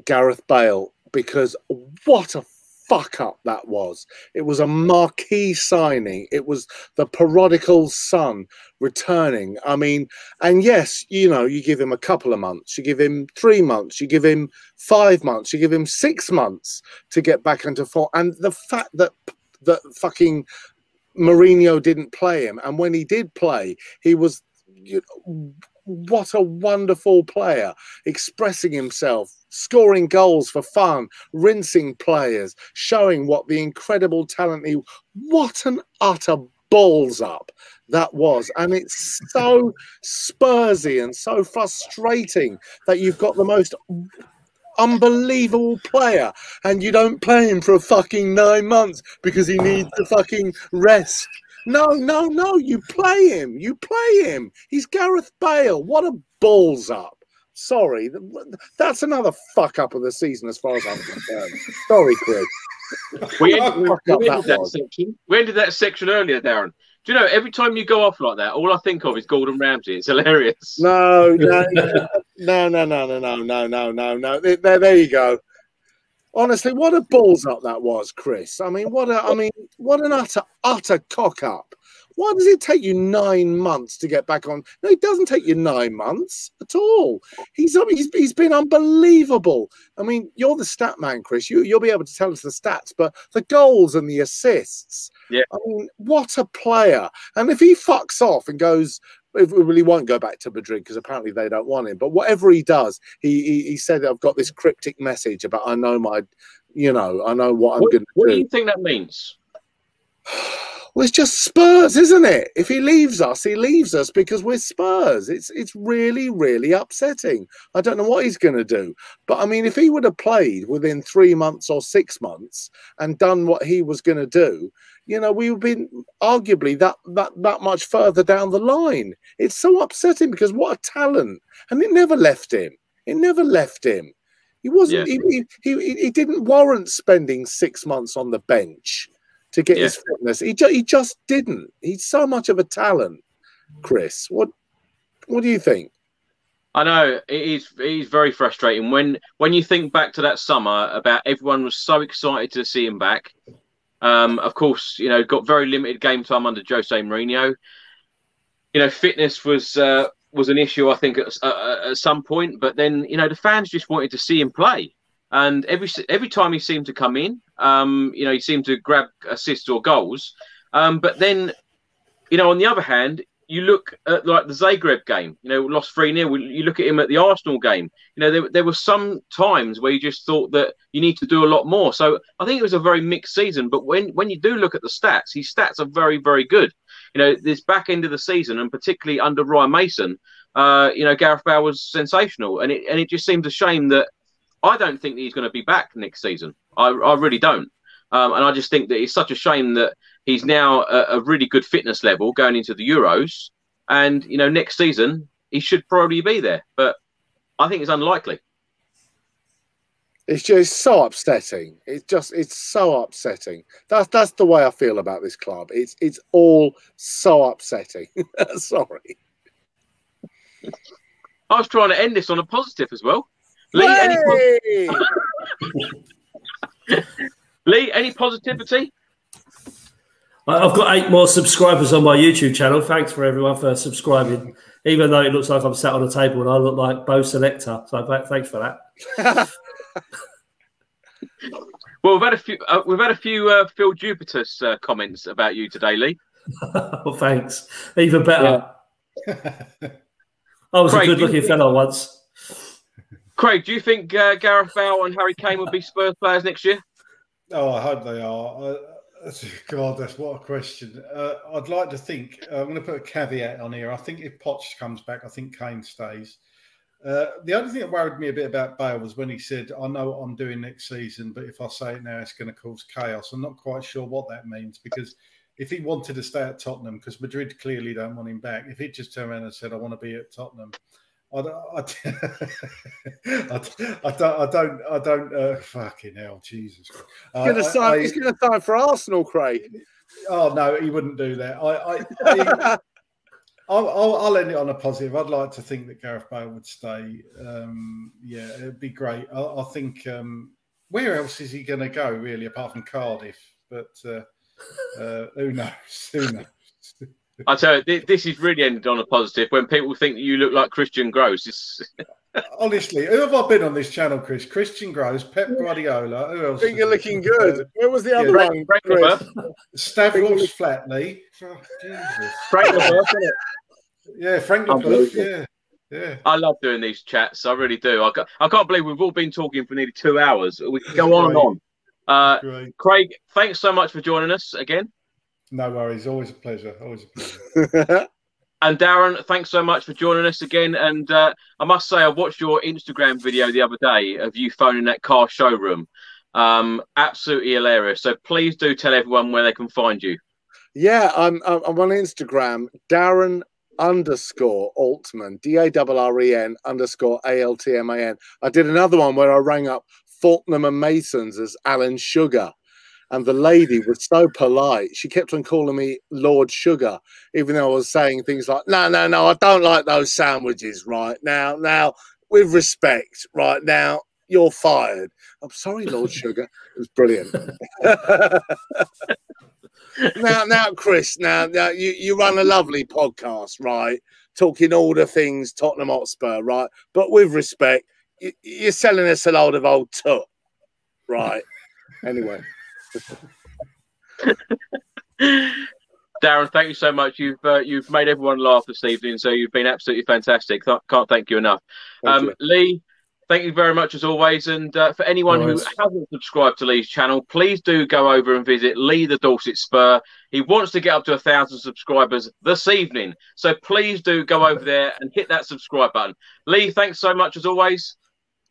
Gareth Bale, because what a fuck up that was. It was a marquee signing. It was the prodigal son returning. I mean, and yes, you know, you give him a couple of months, you give him 3 months, you give him 5 months, you give him 6 months to get back into form. And the fact that fucking Mourinho didn't play him, and when he did play, he was, you know, what a wonderful player, expressing himself, scoring goals for fun, rinsing players, showing what the incredible talent he. What an utter balls up that was. And it's so Spursy and so frustrating that you've got the most unbelievable player and you don't play him for a fucking 9 months because he needs to fucking rest. No, you play him. You play him. He's Gareth Bale. What a balls up. Sorry, that's another fuck up of the season as far as I'm concerned. Sorry, Chris. We ended that section earlier, Darren. Do you know, every time you go off like that, all I think of is Gordon Ramsay. It's hilarious. No. There you go. Honestly, what a balls up that was, Chris. I mean, what an utter cock up. Why does it take you 9 months to get back on? No, it doesn't take you 9 months at all. He's been unbelievable. I mean, you're the stat man, Chris. You'll be able to tell us the stats, but the goals and the assists. Yeah. I mean, what a player. And if he fucks off and goes, he really won't go back to Madrid because apparently they don't want him. But whatever he does, he said, I've got this cryptic message about I know what I'm going to do. What do you think that means? Well, it's just Spurs, isn't it? If he leaves us, he leaves us because we're Spurs. It's really, really upsetting. I don't know what he's going to do. But, I mean, if he would have played within 3 months or 6 months and done what he was going to do, you know, we would have been arguably that much further down the line. It's so upsetting because what a talent. And it never left him. It never left him. He wasn't. Yeah. He didn't warrant spending 6 months on the bench to get his fitness. He just didn't. He's so much of a talent, Chris. What do you think? I know it is very frustrating when you think back to that summer about everyone was so excited to see him back. Of course, got very limited game time under Jose Mourinho. Fitness was was an issue, I think, at some point. But then, you know, the fans just wanted to see him play. And every time he seemed to come in, you know, he seemed to grab assists or goals. But then, you know, on the other hand, you look at like the Zagreb game, you know, lost 3-0. You look at him at the Arsenal game. You know, there were some times where you just thought that you need to do a lot more. So I think it was a very mixed season. But when you do look at the stats, his stats are very, very good. You know, this back end of the season, and particularly under Ryan Mason, you know, Gareth Bale was sensational. And it just seems a shame that I don't think that he's going to be back next season. I really don't. And I just think that it's such a shame that he's now at a really good fitness level going into the Euros. And, you know, next season, he should probably be there. But I think it's unlikely. It's just so upsetting. It's so upsetting. That's the way I feel about this club. It's all so upsetting. Sorry. I was trying to end this on a positive as well. Lee, any positivity? I've got 8 more subscribers on my YouTube channel. Thanks for everyone for subscribing, even though it looks like I'm sat on a table and I look like Bo Selector. So thanks for that. Well, we've had a few Phil Jupiter's comments about you today, Lee. Well, thanks. Even better. Yeah. I was Craig, a good-looking fellow once. Craig, do you think Gareth Bale and Harry Kane will be Spurs players next year? Oh, I hope they are. God, that's what a question. I'd like to think. I'm going to put a caveat on here. I think if Poch comes back, I think Kane stays. The only thing that worried me a bit about Bale was when he said, I know what I'm doing next season, but if I say it now, it's going to cause chaos. I'm not quite sure what that means, because if he wanted to stay at Tottenham, because Madrid clearly don't want him back, if he just turned around and said, I want to be at Tottenham, I don't fucking hell, Jesus. He's going to sign for Arsenal, Craig. Oh, no, he wouldn't do that. I'll end it on a positive. I'd like to think that Gareth Bale would stay. Yeah, it'd be great. I think where else is he going to go, really, apart from Cardiff? But who knows? Who knows? I tell you, this is really ended on a positive. When people think that you look like Christian Gross, honestly, who have I been on this channel, Chris? Christian Gross, Pep Guardiola. Who else? I think you're looking good. Where was the other one? Stavros Flatley. Oh, Jesus. Frank LaBeouf, isn't it? Yeah, Frank LaBeouf. Yeah. I love doing these chats. I really do. I can't believe we've all been talking for nearly 2 hours. We can go on and on. Craig, thanks so much for joining us again. No worries. Always a pleasure. Always a pleasure. And Darren, thanks so much for joining us again. And I must say, I watched your Instagram video the other day of you phoning that car showroom. Absolutely hilarious. So please do tell everyone where they can find you. Yeah, I'm on Instagram, Darren_Altman, DARREN _ALTMAN. I did another one where I rang up Fortnum and Masons as Alan Sugar. And the lady was so polite. She kept on calling me Lord Sugar, even though I was saying things like, no, I don't like those sandwiches right now, with respect, right now, you're fired. I'm sorry, Lord Sugar. It was brilliant. now, Chris, now you run a lovely podcast, right? Talking all the things Tottenham Hotspur, right? But with respect, you're selling us a load of old toot, right? Anyway. Darren, thank you so much. You've made everyone laugh this evening, so you've been absolutely fantastic. Can't thank you enough. Lee, thank you very much as always. And for anyone who hasn't subscribed to Lee's channel, please do go over and visit Lee the Dorset Spur. He wants to get up to 1,000 subscribers this evening, so please do go over there and hit that subscribe button. Lee, thanks so much as always.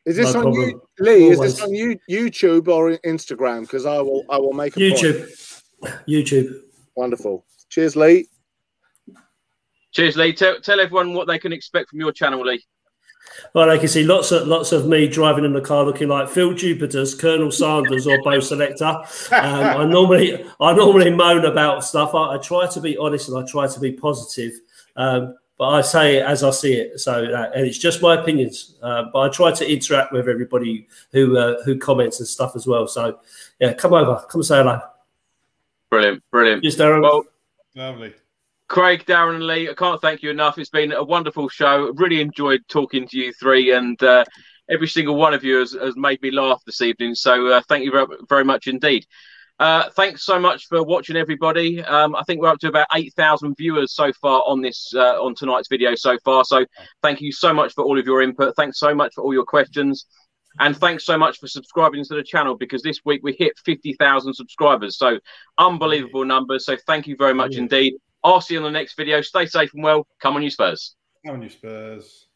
Is this on you, Lee? Always. Is this on YouTube or Instagram? Because I will make a YouTube. Wonderful. Cheers, Lee. Cheers, Lee. Tell everyone what they can expect from your channel, Lee. Well, they can see lots of me driving in the car looking like Phil Jupiter's, Colonel Sanders, or Bo Selector. I normally moan about stuff. I try to be honest and I try to be positive. But I say it as I see it, so and it's just my opinions. But I try to interact with everybody who comments and stuff as well. So yeah, come over, come say hello. Brilliant. Yes, Darren. Well, lovely. Craig, Darren and Lee, I can't thank you enough. It's been a wonderful show. Really enjoyed talking to you three, and every single one of you has made me laugh this evening. So thank you very, very much indeed. Thanks so much for watching, everybody. I think we're up to about 8,000 viewers so far on this on tonight's video so far. So thank you so much for all of your input. Thanks so much for all your questions. And thanks so much for subscribing to the channel, because this week we hit 50,000 subscribers. So unbelievable numbers. So thank you very much indeed. I'll see you on the next video. Stay safe and well. Come on, you Spurs. Come on, you Spurs.